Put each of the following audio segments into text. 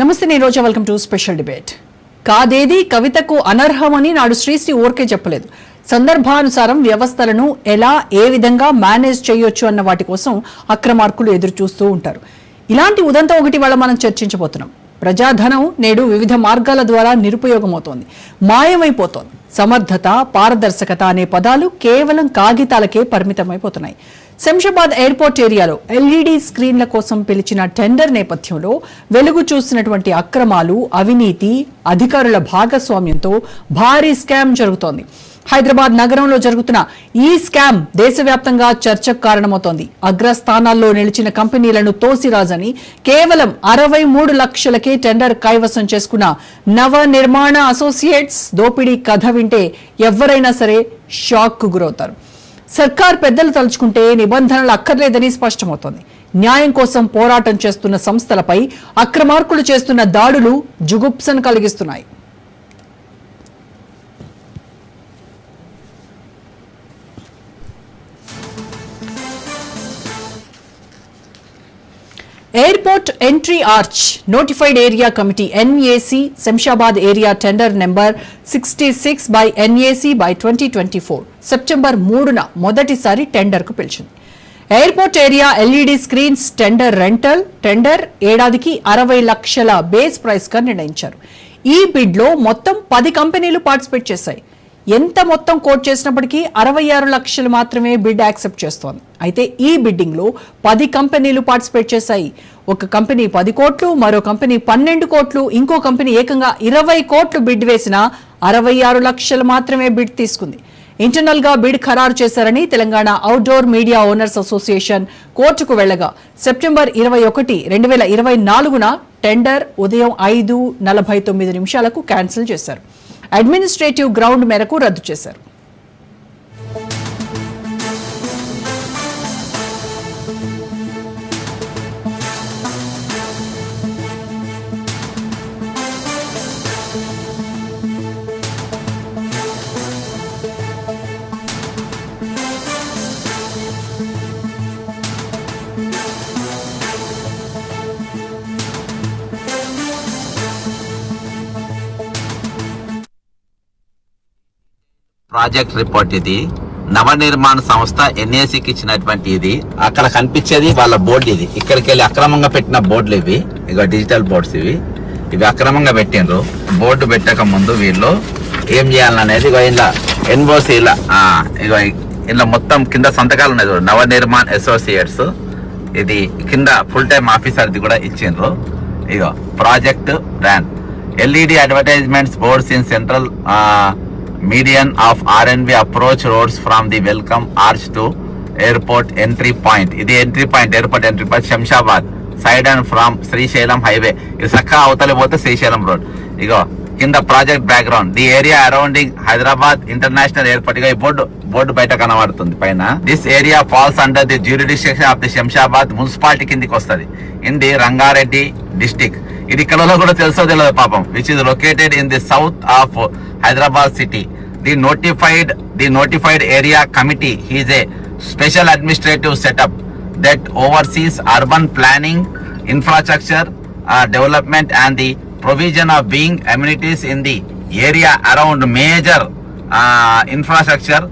నమస్తే, నేను Roja. Welcome to special debate. కాదేది కవితకు అనర్హమని నాడు శ్రీశ్రీ ఊరికే చెప్పలేదు. సందర్భానుసారం వ్యవస్థలను ఎలా ఏ విధంగా మేనేజ్ చేయొచ్చు అన్న వాటి కోసం అక్రమార్కులు ఎదురు చూస్తూ ఉంటారు. ఇలాంటి ఉదంతం ఒకటి వాళ్ళ మనం చర్చించబోతున్నాం. ప్రజాధనం నేడు వివిధ మార్గాల ద్వారా నిరుపయోగమవుతోంది, మాయమైపోతోంది. సమర్థత, పారదర్శకత అనే పదాలు కేవలం కాగితాలకే పరిమితమైపోతున్నాయి. శంషాబాద్ ఎయిర్పోర్ట్ ఏరియాలో ఎల్ఈడి స్క్రీన్ల కోసం పిలిచిన టెండర్ నేపథ్యంలో వెలుగు చూసినటువంటి అక్రమాలు, అవినీతి, అధికారుల భాగస్వామ్యంతో భారీ స్కామ్ జరుగుతోంది. హైదరాబాద్ నగరంలో జరుగుతున్న ఈ స్కామ్ దేశవ్యాప్తంగా చర్చకు కారణమవుతోంది. అగ్రస్థానాల్లో నిలిచిన కంపెనీలను తోసిరాజని కేవలం 63 లక్షలకే టెండర్ కైవసం చేసుకున్న నవ నిర్మాణ అసోసియేట్స్ దోపిడీ కథ వింటే ఎవరైనా సరే షాక్ కు గురవుతారు. సర్కార్ పెద్దలు తలుచుకుంటే నిబంధనలు అక్కర్లేదని స్పష్టమవుతోంది. న్యాయం కోసం పోరాటం చేస్తున్న సంస్థలపై అక్రమార్కులు చేస్తున్న దాడులు జుగుప్సను కలిగిస్తున్నాయి. Airport entry arch notified area committee NAC Shamshabad area tender number 66/NAC/2024 September 3న మొదటిసారి టెండర్కు పిలిచింది. Airport area LED screens tender rental tender ఏడాదికి 60 లక్షల బేస్ ప్రైస్ గా నిర్ణయించారు. ఈ బిడ్ లో మొత్తం 10 కంపెనీలు పార్టిసిపేట్ చేశాయి. ఎంత మొత్తం కోట్ చేసినప్పటికీ 66 లక్షలు మాత్రమే బిడ్ యాక్సెప్ట్ చేస్తోంది. అయితే ఈ బిడ్డింగ్ లో 10 కంపెనీలు పార్టిసిపేట్ చేశాయి. ఒక కంపెనీ 10 కోట్లు, మరో కంపెనీ 12 కోట్లు, ఇంకో కంపెనీ ఏకంగా 20 కోట్లు బిడ్ వేసినా 66 లక్షలు మాత్రమే బిడ్ తీసుకుంది. ఇంటర్నల్ గా బిడ్ ఖరారు చేశారని Telangana outdoor media owners association కోర్టుకు వెళ్లగా సెప్టెంబర్ 21, 2024న టెండర్ ఉదయం 5:49 క్యాన్సిల్ చేశారు. అడ్మినిస్ట్రేటివ్ గ్రౌండ్ మేరకు రద్దు చేశారు. ప్రాజెక్ట్ రిపోర్ట్ ఇది. నవనిర్మాణ సంస్థ NACకి ఇచ్చినటువంటి ఇది. అక్కడ కనిపించేది వాళ్ళ బోర్డు. ఇది ఇక్కడికి వెళ్ళి అక్రమంగా పెట్టిన బోర్డులు ఇవి. ఇక డిజిటల్ బోర్డ్స్ ఇవి అక్రమంగా పెట్టిండ్రు. బోర్డు పెట్టక ముందు వీళ్ళు ఏం చేయాలనేది ఇలా NOC ఇలా మొత్తం కింద సంతకాలు ఉన్నాయి. నవనిర్మాణ్ అసోసియేట్స్ ఇది కింద ఫుల్ టైమ్ ఆఫీసర్ది కూడా ఇచ్చిండ్రు. ఇగో project plan LED advertisements boards in central median of RNB approach roads from the welcome arch to airport entry point. ఇది entry point, airport entry point Shamshabad side and from Srisailam highway. ఇది సక్కా అవతలి పోతే Srisailam road. ఇగో కింద project background the area surrounding Hyderabad international airport. ఇక ఈ board బయట కనబడుతుంది పైన. This area falls under the jurisdiction of the Shamshabad municipality కిందికి వస్తుంది ఇన్ ది రంగారెడ్డి డిస్టిక్. ఇది ఇక్కడ కూడా తెలుసో తెలియదు పాపం. Which is located in the south of Hyderabad city. The notified area committee is a special administrative setup that oversees urban planning, infrastructure development and the provision of being amenities in the area around major infrastructure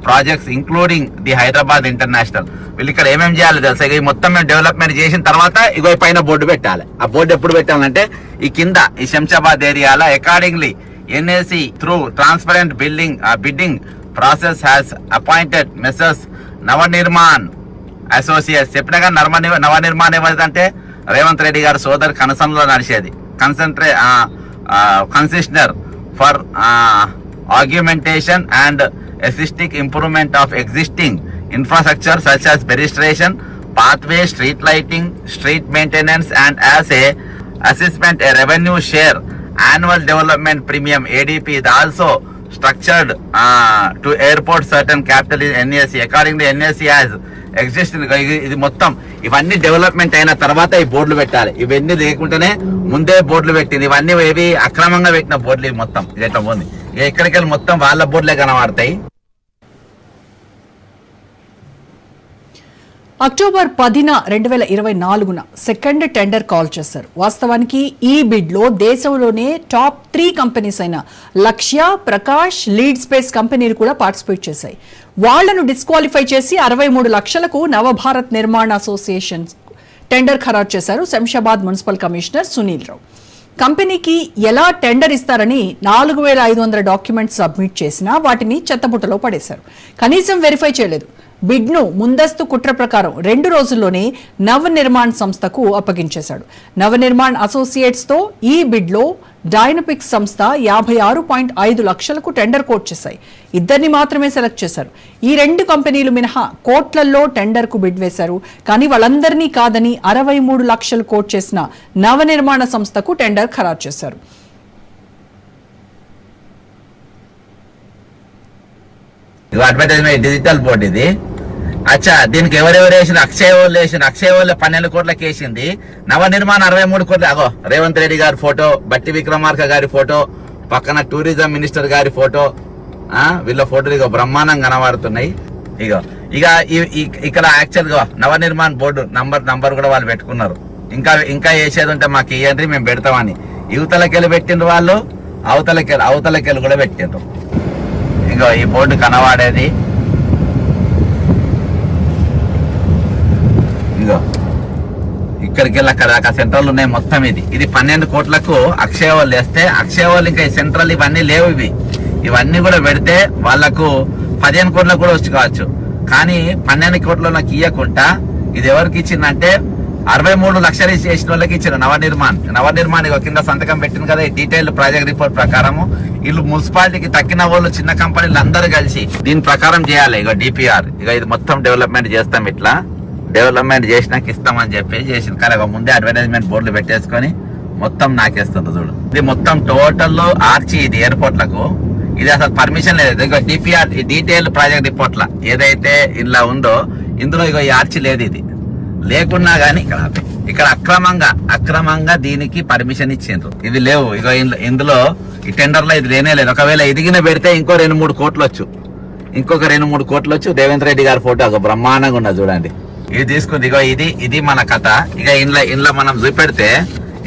projects including the Hyderabad International. వీళ్ళు ఇక్కడ ఏమేమి చేయాలి తెలుసా? ఈ మొత్తం మేము development చేసిన తర్వాత ఇగో పైన బోర్డు పెట్టాలి. ఆ బోర్డు ఎప్పుడు పెట్టాలంటే ఈ కింద ఈ శంషాబాద్ ఏరియాలో accordingly NAC through transparent bidding process has appointed Messrs. Navanirman Associates. చెప్పినగా నవనిర్మాణ్ ఏమంటే రేవంత్ రెడ్డి గారు సోదరు కనసంలో నడిచేది consultant for augmentation and assisting improvement of existing infrastructure such as pedestrian pathway, street lighting, street maintenance, and as a assessment a revenue share annual development premium ADP is also structured to airport certain capital in NAC. Accordingly NAC has existing. ఇది మొత్తం ఇవన్నీ development అయిన తర్వాత ఈ బోర్డులు పెట్టాలి. ఇవన్నీ లేకుంటేనే ముందే బోర్డులు పెట్టింది. ఇవన్నీ ఏవి అక్రమంగా పెట్టిన బోర్డులు ఇవి మొత్తం. ఇది ఎట్లా పోంది ఎక్కడికి వెళ్ళి మొత్తం వాళ్ళ బోర్డులే కనబడతాయి. అక్టోబర్ 10న 2024 సెకండ్ టెండర్ కాల్ చేశారు. వాస్తవానికి ఈ బిడ్ లో దేశంలోనే టాప్ 3 కంపెనీస్ అయిన లక్ష్య, ప్రకాష్, లీడ్ స్పేస్ కంపెనీలు కూడా పార్టిసిపేట్ చేశాయి. వాళ్లను డిస్క్వాలిఫై చేసి 63 లక్షలకు నవభారత్ నిర్మాణ అసోసియేషన్ టెండర్ ఖరారు చేశారు శంషాబాద్ మున్సిపల్ కమిషనర్ సునీల్ రావు. కంపెనీకి ఎలా టెండర్ ఇస్తారని 4500 డాక్యుమెంట్స్ సబ్మిట్ చేసినా వాటిని చెత్తబుట్టలో పడేశారు. కనీసం వెరిఫై చేయలేదు. బిడ్ను ముందస్తు కుట్ర ప్రకారం 2 రోజుల్లోనే నవనిర్మాణ్ సంస్థకు అప్పగించేశాడు. నవనిర్మాణ్ అసోసియేట్స్ తో ఈ బిడ్లో డైనపిక్స్ సంస్థ 56.5 లక్షలకు టెండర్ కోట్ చేశాయి. ఇద్దరిని మాత్రమే సెలెక్ట్ చేశారు. ఈ 2 కంపెనీలు మినహా కోట్లల్లో టెండర్ కు బిడ్ వేశారు. కానీ వాళ్ళందరినీ కాదని 63 లక్షలు కోట్ చేసిన నవనిర్మాణ సంస్థకు టెండర్ ఖరారు చేశారు. అడ్వర్టైజ్మెంట్ డిజిటల్ బోర్డు ఇది. అచ్చా, దీనికి ఎవరెవరు వేసిన? అక్షయ వాళ్ళు వేసిన. అక్షయ వాళ్ళు 12 కోట్లకి వేసింది. నవనిర్మాణ 63 కోట్లు. అగో రేవంత్ రెడ్డి గారి ఫోటో, బట్టి విక్రమార్క గారి ఫోటో, పక్కన టూరిజం మినిస్టర్ గారి ఫోటో, వీళ్ళ ఫోటోలు ఇగో బ్రహ్మాండంగా కనబడుతున్నాయి. ఇగో ఇక్కడ యాక్చువల్ గా నవనిర్మాణ బోర్డు నంబర్ కూడా వాళ్ళు పెట్టుకున్నారు. ఇంకా వేసేది ఉంటే మాకు ఇవ్వండి, మేము పెడతామని. యువతలకెళ్ళి పెట్టిండ్రు వాళ్ళు, అవతలకెళ్ళి కూడా పెట్టిండ్రు. ఇగో ఈ బోర్డు కనబడేది. ఇగో ఇక్కడికి వెళ్ళి అక్కడ సెంట్రల్ ఉన్నాయి మొత్తం. ఇది 12 కోట్లకు అక్షయ వాళ్ళు వేస్తే, అక్షయ వాళ్ళు ఇంకా సెంట్రల్ ఇవన్నీ లేవు. ఇవన్నీ కూడా పెడితే వాళ్లకు 15 కోట్లకు కూడా వచ్చి కావచ్చు. కానీ 12 కోట్లు నాకు ఇవ్వకుండా ఇది ఎవరికి ఇచ్చిందంటే 63 లక్షలు చేసిన వాళ్ళకి ఇచ్చారు. నవనిర్మాణ్ కింద సంతకం పెట్టింది కదా. ఈ డీటెయిల్ ప్రాజెక్ట్ రిపోర్ట్ ప్రకారము వీళ్ళు మున్సిపాలిటీకి తక్కిన వాళ్ళు, చిన్న కంపెనీలు అందరూ కలిసి దీని ప్రకారం చేయాలి. ఇక డిపిఆర్ ఇది మొత్తం డెవలప్మెంట్ చేస్తాం. ఇట్లా డెవలప్మెంట్ చేసినాక ఇస్తామని చెప్పి చేసింది. కానీ ముందే అడ్వర్టైజ్మెంట్ బోర్డులు పెట్టేసుకొని మొత్తం నాకేస్తుంది చూడు. ఇది మొత్తం టోటల్ ఆర్చి. ఇది ఎయిర్పోర్ట్లకు ఇది అసలు పర్మిషన్ లేదు. ఇక డిపిఆర్ డీటెయిల్ ప్రాజెక్ట్ రిపోర్ట్ల ఏదైతే ఇలా ఉందో ఇందులో ఇక ఈ ఆర్చి లేదు. ఇది లేకున్నా గానీ ఇక్కడ అక్రమంగా దీనికి పర్మిషన్ ఇచ్చిండ్రు. ఇవి లేవు. ఇక ఇందులో ఈ టెండర్ లో ఇది లేనే లేదు. ఒకవేళ ఎదిగిన పెడితే ఇంకో 2-3 కోట్లు వచ్చు. ఇంకొక 2-3 కోట్లు వచ్చు. రేవంత్ రెడ్డి గారి ఫోటో ఒక బ్రహ్మాండంగా ఉన్నది చూడండి. ఇది తీసుకుంది. ఇగో ఇది మన కథ. ఇక ఇంట్లో మనం చూపెడితే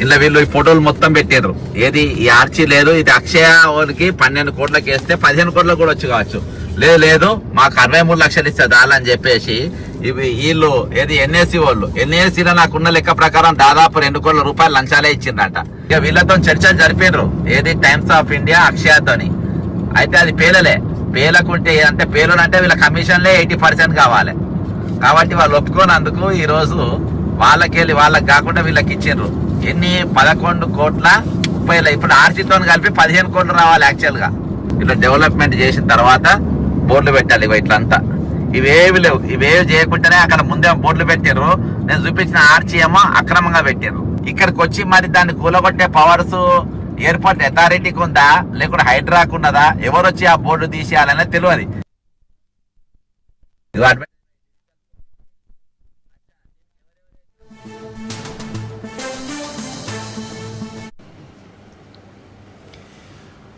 ఇంట్లో వీళ్ళు ఈ ఫోటోలు మొత్తం పెట్టారు. ఏది ఈ ఆర్చి లేదు. ఇది అక్షయ వాళ్ళకి 12 కోట్లకి వేస్తే 15 కోట్లకు కూడా వచ్చి కావచ్చు. లేదు మాకు 63 లక్షలు ఇస్తే దాలని చెప్పేసి వీళ్ళు ఏది ఎన్ఏసీ వాళ్ళు, ఎన్ఏసీలో నాకున్న లెక్క ప్రకారం దాదాపు 2 కోట్ల రూపాయలు లంచాలే ఇచ్చిందంట. ఇక వీళ్ళతో చర్చలు జరిపినారు. ఏది టైమ్స్ ఆఫ్ ఇండియా అక్షయతోని. అయితే అది పేలకుంటే అంటే పేలునంటే వీళ్ళ కమిషన్లే 80% కావాలి. కాబట్టి వాళ్ళు ఒప్పుకోనందుకు ఈ రోజు వాళ్ళకి కాకుండా వీళ్ళకి ఇచ్చిండ్రు. ఎన్ని 11 కోట్ల 30. ఇప్పుడు ఆర్చితో కలిపి 15 కోట్లు రావాలి యాక్చువల్ గా. ఇట్లా డెవలప్మెంట్ చేసిన తర్వాత బోర్డులు పెట్టాలి. ఇట్లంతా ఇవేవి లేవు. ఇవేవి చేయకుండానే అక్కడ ముందే బోర్డులు పెట్టారు. నేను చూపించిన ఆర్చి ఏమో అక్రమంగా పెట్టారు. ఇక్కడికి వచ్చి మరి దాన్ని కూలగొట్టే పవర్స్ ఎయిర్పోర్ట్ అథారిటీకి ఉందా లేకుంటే హైడ్రాకు ఉన్నదా, ఎవరు వచ్చి ఆ బోర్డు తీసేయాలనే తెలియదు.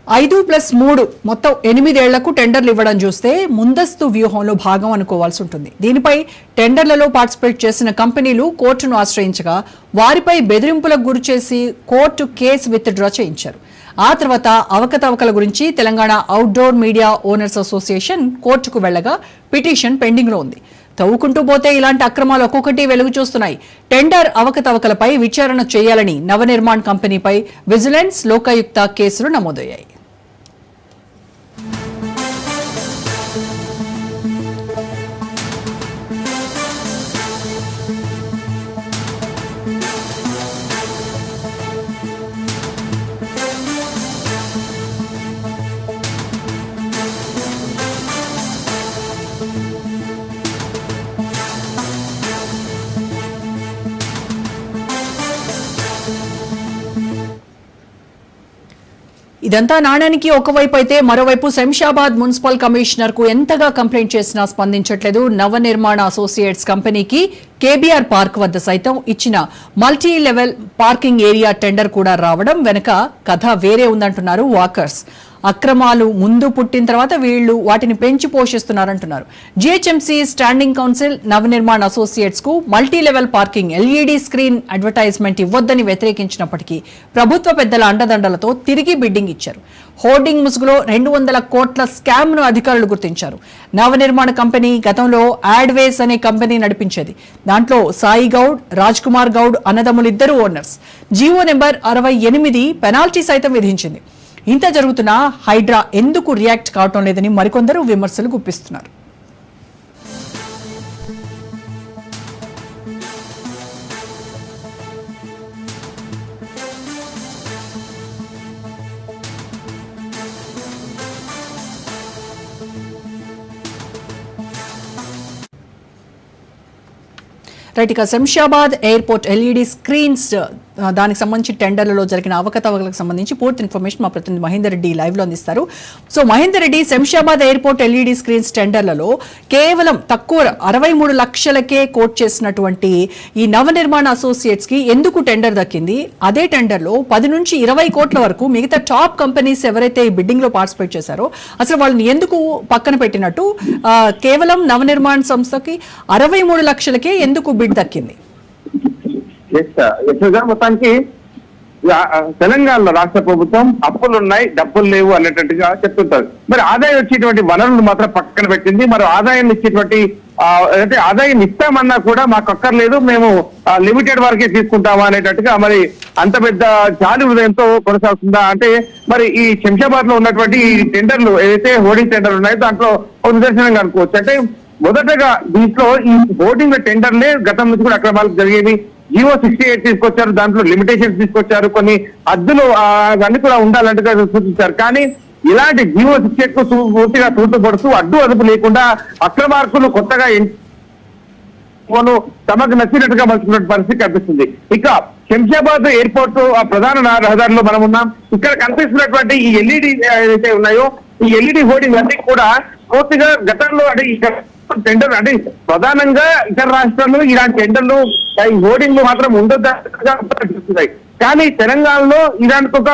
ఐదు ప్లస్ 3 మొత్తం 8 ఏళ్లకు టెండర్లు ఇవ్వడం చూస్తే ముందస్తు వ్యూహంలో భాగం అనుకోవాల్సి ఉంటుంది. దీనిపై టెండర్లలో పార్టిసిపేట్ చేసిన కంపెనీలు కోర్టును ఆశ్రయించగా వారిపై బెదిరింపులకు గురిచేసి కోర్టు కేసు విత్డ్రా చేయించారు. ఆ తర్వాత అవకతవకల గురించి Telangana outdoor media owners association కోర్టుకు వెళ్లగా పిటిషన్ పెండింగ్ లో ఉంది. తవ్వుకుంటూ పోతే ఇలాంటి అక్రమాలు ఒక్కొక్కటి వెలుగు చూస్తున్నాయి. టెండర్ అవకతవకలపై విచారణ చేయాలని నవనిర్మాణ్ కంపెనీపై విజిలెన్స్, లోకాయుక్త కేసులు నమోదయ్యాయి. ఇదంతా నాణ్యానికి ఒకవైపు అయితే మరోవైపు శంషాబాద్ మున్సిపల్ కమిషనర్ కు ఎంతగా కంప్లైంట్ చేసినా స్పందించట్లేదు. నవనిర్మాణ అసోసియేట్స్ కంపెనీకి కేబీఆర్ పార్క్ వద్ద సైతం ఇచ్చిన multi level parking area tender కూడా రావడం వెనుక కథ వేరే ఉందంటున్నారు వాకర్స్. అక్రమాలు ముందు పుట్టిన తర్వాత వీళ్ళు వాటిని పెంచి పోషిస్తున్నారంటున్నారు. GHMC standing council Navanirman Associates కు multi level parking LED screen advertisement ఇవ్వొద్దని వ్యతిరేకించినప్పటికీ ప్రభుత్వ పెద్దల అండదండలతో తిరిగి బిడ్డింగ్ ఇచ్చారు. హోర్డింగ్ ముసుగులో 200 కోట్ల స్కామ్ ను అధికారులు గుర్తించారు. నవనిర్మాణ కంపెనీ గతంలో యాడ్వేస్ అనే కంపెనీ నడిపించేది. దాంట్లో సాయి గౌడ్, రాజ్ కుమార్ గౌడ్ అన్నదమ్ములిద్దరూ ఓనర్స్. జీవో నెంబర్ 68 పెనాల్టీ సైతం విధించింది. ఇంత జరుగుతున్నా హైడ్రా ఎందుకు రియాక్ట్ కావటం లేదని మరికొందరు విమర్శలు గుప్పిస్తున్నారు. రైట్, ఇక శంషాబాద్ ఎయిర్పోర్ట్ ఎల్ఈడి స్క్రీన్స్ దానికి సంబంధించి టెండర్లలో జరిగిన అవకతవకలకు సంబంధించి పూర్తి ఇన్ఫర్మేషన్ మా ప్రతినిధి మహేందర్ రెడ్డి లైవ్ లో అందిస్తారు. So Mahender Reddy, Shamshabad airport LED screens టెండర్లలో కేవలం తక్కువ 63 లక్షలకే కోట్ చేసినటువంటి ఈ నవనిర్మాణ అసోసియేట్స్ కి ఎందుకు టెండర్ దక్కింది? అదే టెండర్లో 10 నుంచి 20 కోట్ల వరకు మిగతా టాప్ కంపెనీస్ ఎవరైతే ఈ బిడ్డింగ్ లో పార్టిసిపేట్ చేశారో అసలు వాళ్ళని ఎందుకు పక్కన పెట్టినట్టు కేవలం నవనిర్మాణ సంస్థకి 63 లక్షలకే ఎందుకు బిడ్ దక్కింది? మొత్తానికి తెలంగాణలో రాష్ట్ర ప్రభుత్వం అప్పులు ఉన్నాయి, డబ్బులు లేవు అన్నట్టుగా చెప్తుంటారు. మరి ఆదాయం వచ్చేటువంటి వనరులు మాత్రం పక్కన పెట్టింది. మరి ఆదాయం ఇచ్చేటువంటి అంటే ఆదాయం ఇస్తామన్నా కూడా మాకు అక్కర్లేదు, మేము లిమిటెడ్ వరకే తీసుకుంటామా అనేటట్టుగా మరి అంత పెద్ద జాలి హృదయంతో కొనసాగుతుందా అంటే మరి ఈ శంషాబాద్ లో ఉన్నటువంటి ఈ టెండర్లు ఏదైతే హోర్డింగ్ టెండర్లు ఉన్నాయో దాంట్లో ఒక నిదర్శనంగా అనుకోవచ్చు. అంటే మొదటగా దీంట్లో ఈ హోర్డింగ్ టెండర్లే గతం నుంచి కూడా అక్రమాలు జరిగేవి. జీవో 68 తీసుకొచ్చారు, దాంట్లో లిమిటేషన్స్ తీసుకొచ్చారు, కొన్ని హద్దులు అవన్నీ కూడా ఉండాలంటే సూచించారు. కానీ ఇలాంటి జీవో 68 కు పూర్తిగా తూటుపడుతూ అడ్డు అదుపు లేకుండా అక్రమార్కులు కొత్తగా తమకు నచ్చినట్టుగా మలుచుకున్న పరిస్థితి కనిపిస్తుంది. ఇక శంషాబాద్ ఎయిర్పోర్ట్ ఆ ప్రధాన రహదారిలో మనం ఉన్నాం. ఇక్కడ కనిపిస్తున్నటువంటి ఈ ఎల్ఈడి ఏదైతే ఉన్నాయో ఈ ఎల్ఈడి హోర్డింగ్ అన్ని కూడా పూర్తిగా గతంలో అంటే ఇక్కడ టెండర్ అంటే ప్రధానంగా ఇతర రాష్ట్రాల్లో ఇలాంటి టెండర్లు హోర్డింగ్లు మాత్రం ఉండొద్దాయి. కానీ తెలంగాణలో ఇలాంటి ఒక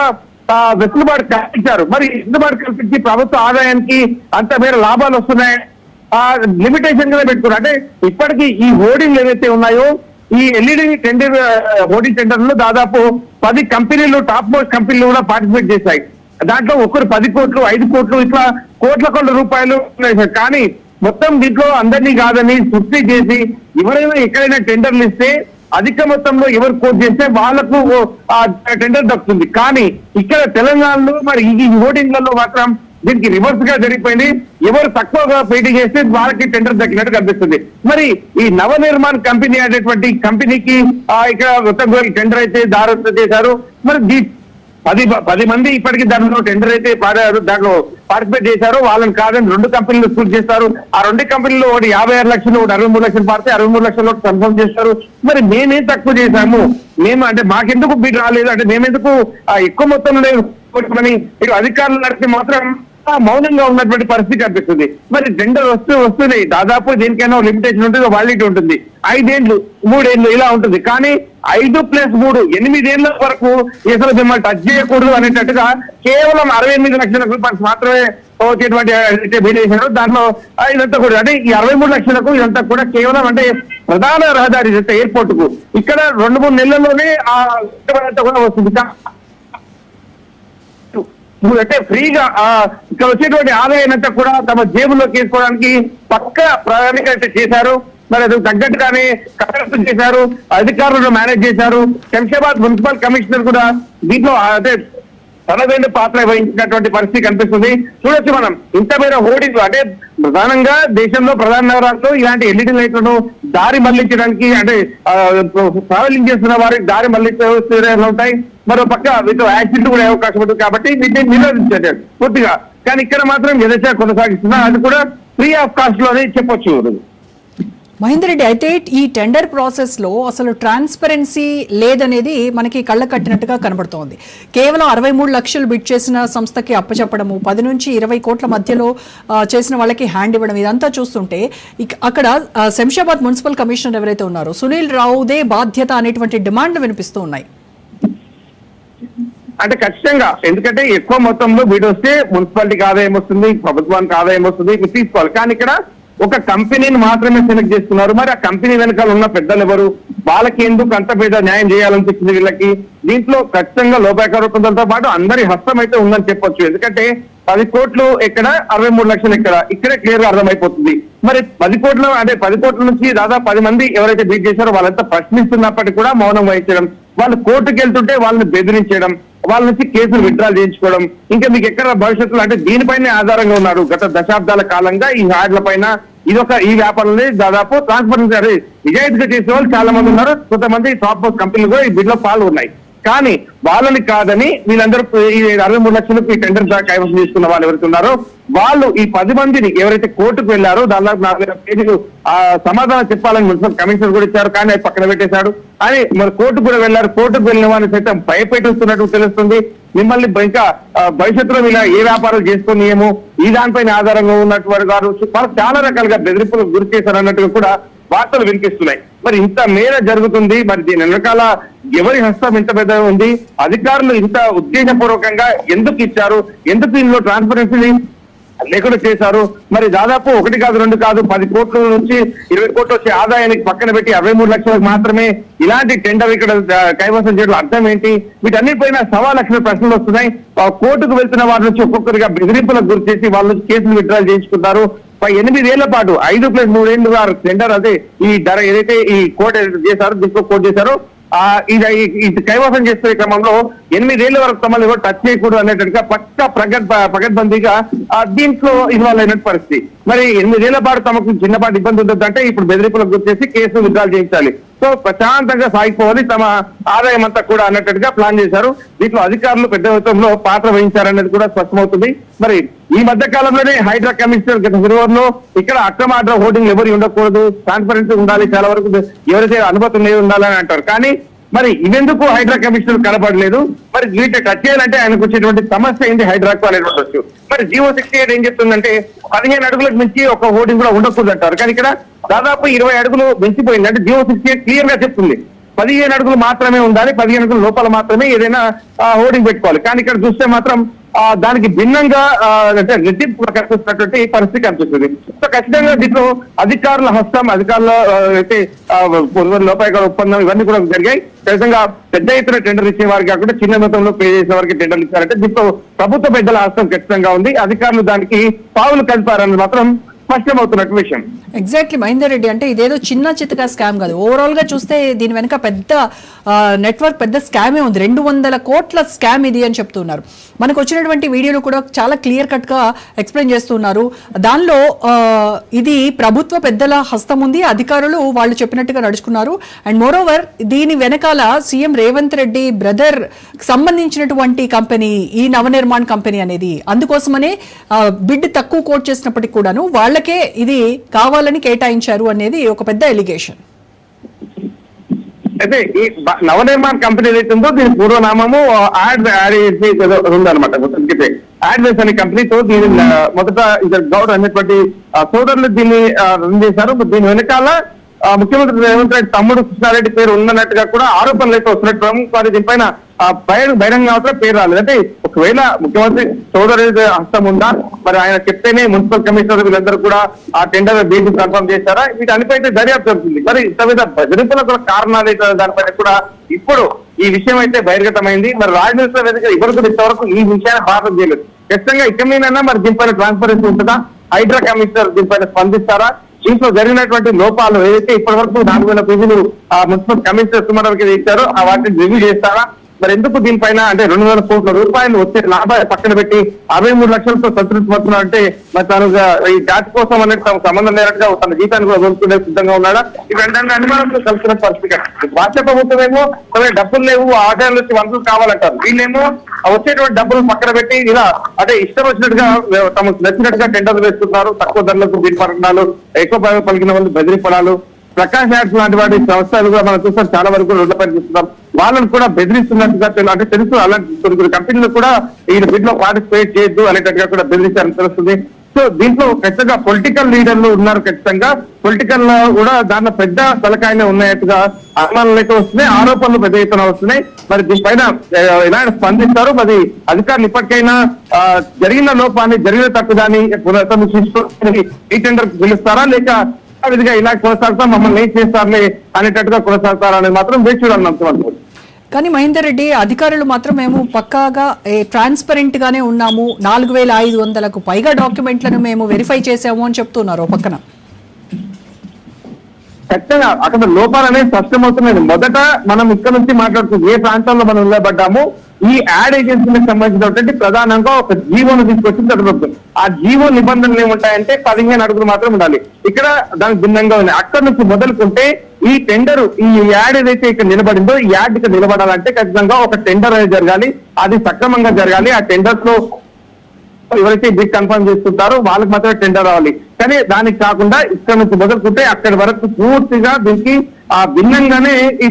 వెసులుబాటు కల్పించారు. మరి వెసులుబాటు కల్పించి ప్రభుత్వ ఆదాయానికి అంత మేర లాభాలు వస్తున్నాయి. లిమిటేషన్ గా పెట్టుకున్నారు. అంటే ఇప్పటికీ ఈ హోర్డింగ్లు ఏవైతే ఉన్నాయో ఈ ఎల్ఈడి టెండర్ హోర్డింగ్ టెండర్లో దాదాపు 10 కంపెనీలు టాప్ మోస్ట్ కంపెనీలు కూడా పార్టిసిపేట్ చేశాయి. దాంట్లో ఒకరు 10 కోట్లు 5 కోట్లు ఇట్లా కోట్ల రూపాయలు ఉన్నాయి. కానీ మొత్తం దీంట్లో అందరినీ కాదని సృష్టి చేసి ఎవరైనా ఎక్కడైనా టెండర్లు ఇస్తే అధిక మొత్తంలో ఎవరు కోట్ చేస్తే వాళ్లకు టెండర్ దక్కుతుంది. కానీ ఇక్కడ తెలంగాణలో మరి ఈ ఓటింగ్లలో మాత్రం దీనికి రివర్స్ గా జరిగిపోయింది. ఎవరు తక్కువగా పోటీ చేస్తే వాళ్ళకి టెండర్ దక్కినట్టు కనిపిస్తుంది. మరి ఈ నవనిర్మాణ్ కంపెనీ అనేటువంటి కంపెనీకి ఇక్కడ మొత్తం టెండర్ అయితే దారి చేశారు. మరి 10 మంది ఇప్పటికీ దానిలో టెండర్ అయితే దాంట్లో పార్టిసిపేట్ చేశారు. వాళ్ళని కాదని 2 కంపెనీలు చూస్ చేస్తారు. ఆ 2 కంపెనీలు ఒకటి 56 లక్షలు, ఒకటి 63 లక్షలు పాడితే 63 లక్షలు కన్ఫర్మ్ చేస్తారు. మరి మేమేం తక్కువ చేశాము, మేము అంటే మాకెందుకు బిడ్ రాలేదు, అంటే మేమెందుకు ఎక్కువ మొత్తంలో అని ఇటు అధికారులు నడిపి మాత్రం మౌనంగా ఉన్నటువంటి పరిస్థితి కనిపిస్తుంది. మరి టెండర్ వస్తున్నాయి. దాదాపు దేనికైనా లిమిటేషన్ ఉంటుంది, వ్యాలిడిటీ ఉంటుంది. 5 ఏళ్ళు 3 ఏళ్ళు ఇలా ఉంటుంది. కానీ 5+3 8 ఏళ్ల వరకు అసలు మిమ్మల్ని టచ్ చేయకూడదు అనేటట్టుగా కేవలం 68 లక్షల రూపాయలు మాత్రమే వచ్చేటువంటి బిడ్ చేశారు. దాంట్లో ఇదంతా కూడా అంటే ఈ 63 లక్షలకు ఇదంతా కూడా కేవలం అంటే ప్రధాన రహదారి ఎయిర్పోర్ట్ కు ఇక్కడ 2-3 నెలల్లోనే కూడా వస్తుంది. అంటే ఫ్రీగా ఇక్కడ వచ్చేటువంటి ఆదాయం అంతా కూడా తమ జేబులోకి వేసుకోవడానికి పక్క ప్రణాళిక చేశారు. మరి అది తగ్గట్టుగానే కలెక్టర్ చేశారు, అధికారులను మేనేజ్ చేశారు. శంషాబాద్ మున్సిపల్ కమిషనర్ కూడా దీంట్లో అంటే తనదైన పాత్ర వహించినటువంటి పరిస్థితి కనిపిస్తుంది. చూడొచ్చు మనం ఇంత మేర హోర్డింగ్ అంటే ప్రధానంగా దేశంలో ప్రధాన నగరాల్లో ఇలాంటి ఎల్ఈడి లైట్లను దారి మళ్లించడానికి అంటే ట్రావెలింగ్ చేస్తున్న వారికి దారి మళ్లించే ఉంటాయి. మరో పక్క వీటితో యాక్సిడెంట్ కూడా అవకాశం ఉంటుంది. కాబట్టి వీటిని నిరోధించారు పూర్తిగా. కానీ ఇక్కడ మాత్రం యథేచ్ఛగా కొనసాగిస్తున్నారు. అది కూడా ఫ్రీ ఆఫ్ కాస్ట్ లోనే చెప్పొచ్చు. మహేందర్ రెడ్డి, అయితే ఈ టెండర్ ప్రాసెస్ లో అసలు ట్రాన్స్పరెన్సీ లేదనేది మనకి కళ్ళ కట్టినట్టుగా కనబడుతోంది. కేవలం 63 లక్షలు బిడ్ చేసిన సంస్థకి అప్పచెప్పడము, 10 నుంచి 20 కోట్ల మధ్యలో చేసిన వాళ్ళకి హ్యాండ్ ఇవ్వడం, ఇదంతా చూస్తుంటే అక్కడ శంషాబాద్ మున్సిపల్ కమిషనర్ ఎవరైతే ఉన్నారో సునీల్ రావుదే బాధ్యత అనేటువంటి డిమాండ్లు వినిపిస్తూ ఉన్నాయి. అంటే ఖచ్చితంగా, ఎందుకంటే ఎక్కువ మొత్తంలో వీడు వస్తే మున్సిపాలిటీకి ఆదాయం వస్తుంది, ప్రభుత్వానికి ఆదాయం వస్తుంది, ఇది తీసుకోవాలి. కానీ ఇక్కడ ఒక కంపెనీని మాత్రమే సెలెక్ట్ చేసుకున్నారు. మరి ఆ కంపెనీ వెనకాల ఉన్న పెద్దలు ఎవరు, వాళ్ళకి ఎందుకు అంత పెద్ద న్యాయం చేయాలనిపించింది వీళ్ళకి? దీంట్లో ఖచ్చితంగా లోపాయకారోపణలతో పాటు అందరి హస్తం అయితే ఉందని చెప్పొచ్చు. ఎందుకంటే 10 కోట్లు ఎక్కడ, 63 లక్షలు ఎక్కడ, ఇక్కడే క్లియర్ గా అర్థమైపోతుంది. మరి 10 కోట్ల అంటే 10 కోట్ల నుంచి దాదాపు 10 మంది ఎవరైతే బీట్ చేశారో వాళ్ళంతా ప్రశ్నిస్తున్నప్పటికీ కూడా మౌనం వహించడం, వాళ్ళు కోర్టుకు వెళ్తుంటే వాళ్ళని బెదిరించడం, వాళ్ళ నుంచి కేసులు విత్డ్రాల్ చేయించుకోవడం, ఇంకా మీకు ఎక్కడ భవిష్యత్తులో అంటే దీనిపైనే ఆధారంగా ఉన్నారు గత దశాబ్దాల కాలంగా ఈ యాడ్ల పైన. ఈ వ్యాపారంలో దాదాపు ట్రాన్స్పరెన్సీ నిజాయితీగా చేసే వాళ్ళు చాలా మంది ఉన్నారు. కొంతమంది టాప్ కంపెనీలు కూడా ఈ బిడ్లో పాల్గొన్నాయి. కానీ వాళ్ళని కాదని వీళ్ళందరూ ఈ 63 లక్షలకు ఈ టెండర్ కైవసం తీసుకున్న వాళ్ళు ఎవరైతే ఉన్నారో వాళ్ళు ఈ 10 మందిని ఎవరైతే కోర్టుకు వెళ్లారో దాదాపు 4000 పేజీలు సమాధానం చెప్పాలని మున్సిపల్ కమిషనర్ కూడా ఇచ్చారు. కానీ అది పక్కన పెట్టేశాడు. అని మరి కోర్టుకు కూడా వెళ్లారు. కోర్టుకు వెళ్ళిన వారిని సైతం భయపెట్టుస్తున్నట్టు తెలుస్తుంది. మిమ్మల్ని ఇంకా భవిష్యత్తులో ఇలా ఏ వ్యాపారాలు చేసుకునేమో ఈ దానిపైన ఆధారంగా ఉన్నటువంటి వారు వాళ్ళకి చాలా రకాలుగా బెదిరింపులకు గురి చేశారు అన్నట్టుగా కూడా వార్తలు వినిపిస్తున్నాయి. మరి ఇంత మేర జరుగుతుంది, మరి దీని వెనకాల ఎవరి హస్తం ఇంత పెద్దగా ఉంది, అధికారులు ఇంత ఉద్దేశపూర్వకంగా ఎందుకు ఇచ్చారు, ఎందుకు ఇందులో ట్రాన్స్పరెన్సీ లేకుండా చేశారు? మరి దాదాపు 1 కాదు 2 కాదు 10 కోట్ల నుంచి 20 కోట్లు వచ్చే ఆదాయానికి పక్కన పెట్టి 63 లక్షలకు మాత్రమే ఇలాంటి టెండర్ ఇక్కడ కైవసం చేయడం అర్థం ఏంటి? వీటన్నిటిపైన 1.25 లక్షల ప్రశ్నలు వస్తున్నాయి. కోర్టుకు వెళ్తున్న వారి నుంచి ఒక్కొక్కరిగా బెదిరింపులకు గురి చేసి వాళ్ళ నుంచి కేసులు విత్డ్రా చేయించుకుంటారు. 8 ఏళ్ల పాటు 5+3 ఏళ్ళు టెండర్ అదే ఈ ధర ఏదైతే ఈ కోర్టు చేశారో దీంట్లో కోర్టు చేశారో ఇది కైవసం చేసే క్రమంలో 8 ఏళ్ల వరకు తమను ఎవరు టచ్ చేయకూడదు అనేట్టుగా పక్కా పకడ్బందీగా దీంట్లో ఇన్వాల్వ్ అయినట్టు పరిస్థితి. మరి 8 ఏళ్ల పాటు తమకు చిన్నపాటి ఇబ్బంది ఉంటుందంటే ఇప్పుడు బెదిరింపులకు గురి చేసి కేసు విత్డ్రాల్ చేయించాలి. సో ప్రశాంతంగా సాగిపోవాలి తమ ఆదాయం అంతా కూడా అన్నట్టుగా ప్లాన్ చేశారు. దీంట్లో అధికారులు పెద్ద మొత్తంలో పాత్ర వహించారనేది కూడా స్పష్టమవుతుంది. మరి ఈ మధ్య కాలంలోనే హైడ్రా కమిషనర్ గత గురువారంలో ఇక్కడ అక్రమ ఆర్డర్ హోర్డింగ్ ఎవరు ఉండకూడదు, ట్రాన్స్పరెన్సీ ఉండాలి, చాలా వరకు ఎవరైతే అనుమతి ఉండాలని అంటారు. కానీ మరి ఇవెందుకు హైడ్రా కమిషనర్ కనపడలేదు? మరి వీటిని టచ్ చేయాలంటే ఆయనకు వచ్చేటువంటి సమస్య ఏంటి హైడ్రాకు అనేటువంటి వచ్చు. మరి జియో 68 ఏం చెప్తుందంటే 15 అడుగులకు మించి ఒక హోర్డింగ్ కూడా ఉండకూడదు అంటారు. కానీ ఇక్కడ దాదాపు 20 అడుగులు మించిపోయింది. అంటే జియో 68 క్లియర్ గా చెప్తుంది 15 అడుగులు మాత్రమే ఉండాలి, 15 అడుగుల లోపల మాత్రమే ఏదైనా హోర్డింగ్ పెట్టుకోవాలి. కానీ ఇక్కడ చూస్తే మాత్రం దానికి భిన్నంగా అంటే రెట్టింపు కనిపిస్తున్నటువంటి పరిస్థితి కనిపిస్తుంది. సో ఖచ్చితంగా దీంట్లో అధికారుల హస్తం, అధికారుల అయితే లోపాయకాల ఒప్పందం ఇవన్నీ కూడా జరిగాయి. ఖచ్చితంగా పెద్ద ఎత్తున టెండర్ ఇచ్చే వారికి కాకుండా చిన్న మొత్తంలో పే చేసే వారికి టెండర్లు ఇచ్చారంటే దీంట్లో ప్రభుత్వ పెద్దల హస్తం ఖచ్చితంగా ఉంది. అధికారులు దానికి పావులు కలిపారని మాత్రం స్పష్టమవుతున్నట్టు విషయం. ఎగ్జాక్ట్లీ మహేందర్ రెడ్డి, అంటే ఇదేదో చిన్న చితకా స్కామ్ కాదు. ఓవరాల్ గా చూస్తే దీని వెనక పెద్ద నెట్వర్క్, పెద్ద స్కామే ఉంది. 200 కోట్ల స్కామ్ ఇది అని చెప్తున్నారు. మనకు వచ్చినటువంటి వీడియోలు కూడా చాలా క్లియర్ కట్ గా ఎక్స్ప్లెయిన్ చేస్తున్నారు. దానిలో ఇది ప్రభుత్వ పెద్దల హస్తం ఉంది, అధికారులు వాళ్ళు చెప్పినట్టుగా నడుచుకున్నారు. అండ్ మోర్ ఓవర్ దీని వెనకాల సీఎం రేవంత్ రెడ్డి బ్రదర్ సంబంధించినటువంటి కంపెనీ ఈ నవనిర్మాణ్ కంపెనీ అనేది, అందుకోసమనే బిడ్ తక్కువ కోట్ చేసినప్పటికీ కూడాను వాళ్ళకే ఇది కావాలని కేటాయించారు అనేది ఒక పెద్ద ఎలిగేషన్. అయితే ఈ నవనిర్మాణ్ కంపెనీ ఏదైతే ఉందో దీని పూర్వనామము ఉందన్నమాట. మొత్తానికి యాడ్వేస్ అనే కంపెనీతో దీని మొదట ఇద్దరు గౌడ్ అనేటువంటి సోదరులు దీన్ని రన్ చేశారు. దీని వెనకాల ముఖ్యమంత్రి రేవంత్ రెడ్డి తమ్ముడు కృష్ణారెడ్డి పేరు ఉందన్నట్టుగా కూడా ఆరోపణలు అయితే వస్తున్నట్టు. కానీ దీనిపైన బహిరంగ మాత్రం పేరు రాలేదు. అంటే ఒకవేళ ముఖ్యమంత్రి సోదరు హస్తం ఉందా, మరి ఆయన చెప్తేనే మున్సిపల్ కమిషనర్ వీళ్ళందరూ కూడా ఆ టెండర్ బేసిక్ కన్ఫర్మ్ చేశారా, వీటన్నిపై అయితే దర్యాప్తు జరుగుతుంది. మరి ఇంత మీద బెదిరింపులకు కారణాలు అయితే దానిపైన కూడా ఇప్పుడు ఈ విషయం అయితే బహిర్గతమైంది. మరి రాజనీతి వేదిక ఎవరు కూడా ఇంతవరకు ఈ విషయాన్ని భారతం చేయలేదు. ఖచ్చితంగా ఇక మీదైనా మరి దీనిపైన ట్రాన్స్పరెన్సీ ఉంటుందా, హైడ్రా కమిషనర్ దీనిపైన స్పందిస్తారా, దీంట్లో జరిగినటువంటి లోపాలు ఏదైతే ఇప్పటి వరకు 4000 పేజీలు మున్సిపల్ కమిషనర్ సుమారుగా ఇచ్చారో వాటిని రివ్యూ చేస్తారా? మరి ఎందుకు దీనిపైన అంటే 200 కోట్ల రూపాయలు వచ్చే లాభాలు పక్కన పెట్టి 63 లక్షలతో సంతృప్తి పడుతున్నా అంటే మరి తను ఈ జాతి కోసం అనేది తమ సంబంధం లేనట్టుగా తన జీతాన్ని కూడా వదులుకునే సిద్ధంగా ఉన్నాడా? ఇవన్నీ అనుమానంతో కలిసిన పరిస్థితి. రాష్ట్ర ప్రభుత్వం ఏమో డబ్బులు లేవు, ఆదాయాల నుంచి వనరులు కావాలంటారు. వీళ్ళేమో వచ్చేటువంటి డబ్బులు పక్కన పెట్టి ఇలా అంటే ఇష్టం వచ్చినట్టుగా తమకు నచ్చినట్టుగా టెండర్లు వేస్తున్నారు. తక్కువ ధరలకు బిల్ పలకడాలు, ఎక్కువ పలికిన వాళ్ళు బెదిరింపడాలు. ప్రకాష్ యాడ్స్ లాంటి వాటి సంస్థలు కూడా మనం చూస్తాం, చాలా వరకు రోడ్ల పని చూస్తున్నాం. వాళ్ళని కూడా బెదిరిస్తున్నట్టుగా అంటే తెలుసు. అలాంటి కొన్ని కంపెనీలు కూడా ఈ బిడ్ లో పార్టిసిపేట్ చేయొద్దు అనేటట్టుగా కూడా బెదిరించారని తెలుస్తుంది. సో దీంట్లో ఖచ్చితంగా పొలిటికల్ లీడర్లు ఉన్నారు, ఖచ్చితంగా పొలిటికల్ కూడా దాంట్లో పెద్ద తలకాయనే ఉన్నట్టుగా అనుమానాలు అయితే వస్తున్నాయి, ఆరోపణలు పెద్ద ఎత్తున వస్తున్నాయి. మరి దీనిపైన ఎలా స్పందిస్తారు, మరి అధికారులు ఇప్పటికైనా జరిగిన లోపాన్ని, జరిగిన తప్పుదాన్ని పునఃసమీక్షించుకొని ఈ టెండర్ పిలుస్తారా, లేక ఆ విధిగా ఇలా కొనసాగుతా మమ్మల్ని ఏం చేస్తారులే అనేటట్టుగా కొనసాగుతారా అనేది మాత్రం వేచి చూడాలని అనుకుంటున్నాను. కానీ మహేందర్ రెడ్డి అధికారులు మాత్రం మేము పక్కాగా ట్రాన్స్పరెంట్ గానే ఉన్నాము, 4500కు పైగా డాక్యుమెంట్లను మేము వెరిఫై చేసాము అని చెప్తున్నారు పక్కన. ఖచ్చితంగా అక్కడ లోపాలు అనేది స్పష్టమవుతున్నాయి. మొదట మనం ఇక్కడ నుంచి మాట్లాడుతూ ఏ ప్రాంతాల్లో మనం నిలబడ్డాము, ఈ యాడ్ ఏజెన్సీలకు సంబంధించినటువంటి ప్రధానంగా ఒక జీవోను తీసుకొచ్చి చదువుతుంది. ఆ జీవో నిబంధనలు ఏముంటాయంటే 15 అడుగులు మాత్రం ఉండాలి. ఇక్కడ దానికి భిన్నంగా ఉన్నాయి. అక్కడ నుంచి మొదలుకుంటే ఈ టెండర్, ఈ యాడ్ ఏదైతే ఇక్కడ నిలబడిందో, ఈ యాడ్ ఇక్కడ నిలబడాలంటే ఖచ్చితంగా ఒక టెండర్ అనేది జరగాలి, అది సక్రమంగా జరగాలి. ఆ టెండర్స్ లో ఎవరైతే బిడ్ కన్ఫర్మ్ చేసుకుంటారో వాళ్ళకి మాత్రమే టెండర్ రావాలి. కానీ దానికి కాకుండా ఇక్కడ నుంచి మొదలుకుంటే అక్కడి వరకు పూర్తిగా దీనికి భిన్నంగానే ఈ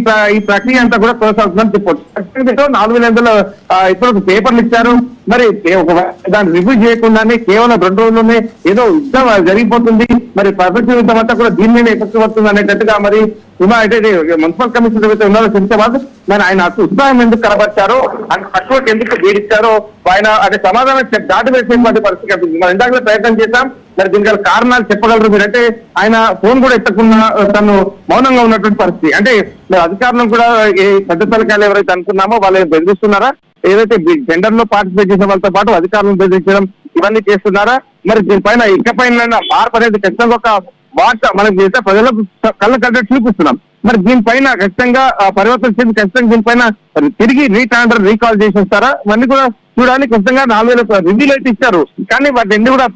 ప్రక్రియ అంతా కూడా కొనసాగుతుందని చెప్పొచ్చు. 4500 ఇప్పుడు పేపర్లు ఇచ్చారు, మరి దాన్ని రివ్యూ చేయకుండానే కేవలం 2 రోజుల్లోనే ఏదో యుద్ధం జరిగిపోతుంది, మరి ప్రపంచ యుద్ధం అంతా కూడా దీని మీద ఎఫెక్ట్ పడుతుంది అనేటట్టుగా మరి అయితే మున్సిపల్ కమిషనర్ అయితే ఉన్నారో శంషాబాద్, మరి ఆయన ఉత్సాహం ఎందుకు కనబర్చారో, ఆయన పట్టుకోకి ఎందుకు బీడిచ్చారో ఆయన అంటే సమాధానం దాటి వేసేటువంటి పరిస్థితి కనిపిస్తుంది. మనం ఇందాక ప్రయత్నం చేశాం, మరి దీనికి కారణాలు చెప్పగలరు మీరంటే ఆయన ఫోన్ కూడా ఎత్తకుండా తను మౌనంగా ఉన్నటువంటి పరిస్థితి. అంటే అధికారులను కూడా ఏ పెద్ద తలకాయలు ఎవరైతే అనుకున్నామో వాళ్ళు బెదిరిస్తున్నారా, ఏదైతే టెండర్ లో పార్టిసిపేట్ చేసిన వాళ్ళతో పాటు అధికారులను బెదిరించడం ఇవన్నీ చేస్తున్నారా, మరి దీనిపైన ఇకపైన మార్పు అనేది ఖచ్చితంగా ఒక వార్త మనం చేస్తే ప్రజలకు కళ్ళ కట్టట్టు చూపిస్తున్నాం. మరి దీనిపైన ఖచ్చితంగా పరివర్తన చేసి ఖచ్చితంగా దీనిపైన తిరిగి రీకాల్ చేసి వస్తారా, ఇవన్నీ కూడా చూడాలి. ఖచ్చితంగా 4000 రివ్యూలు అయితే ఇచ్చారు, కానీ వాటి అన్ని కూడా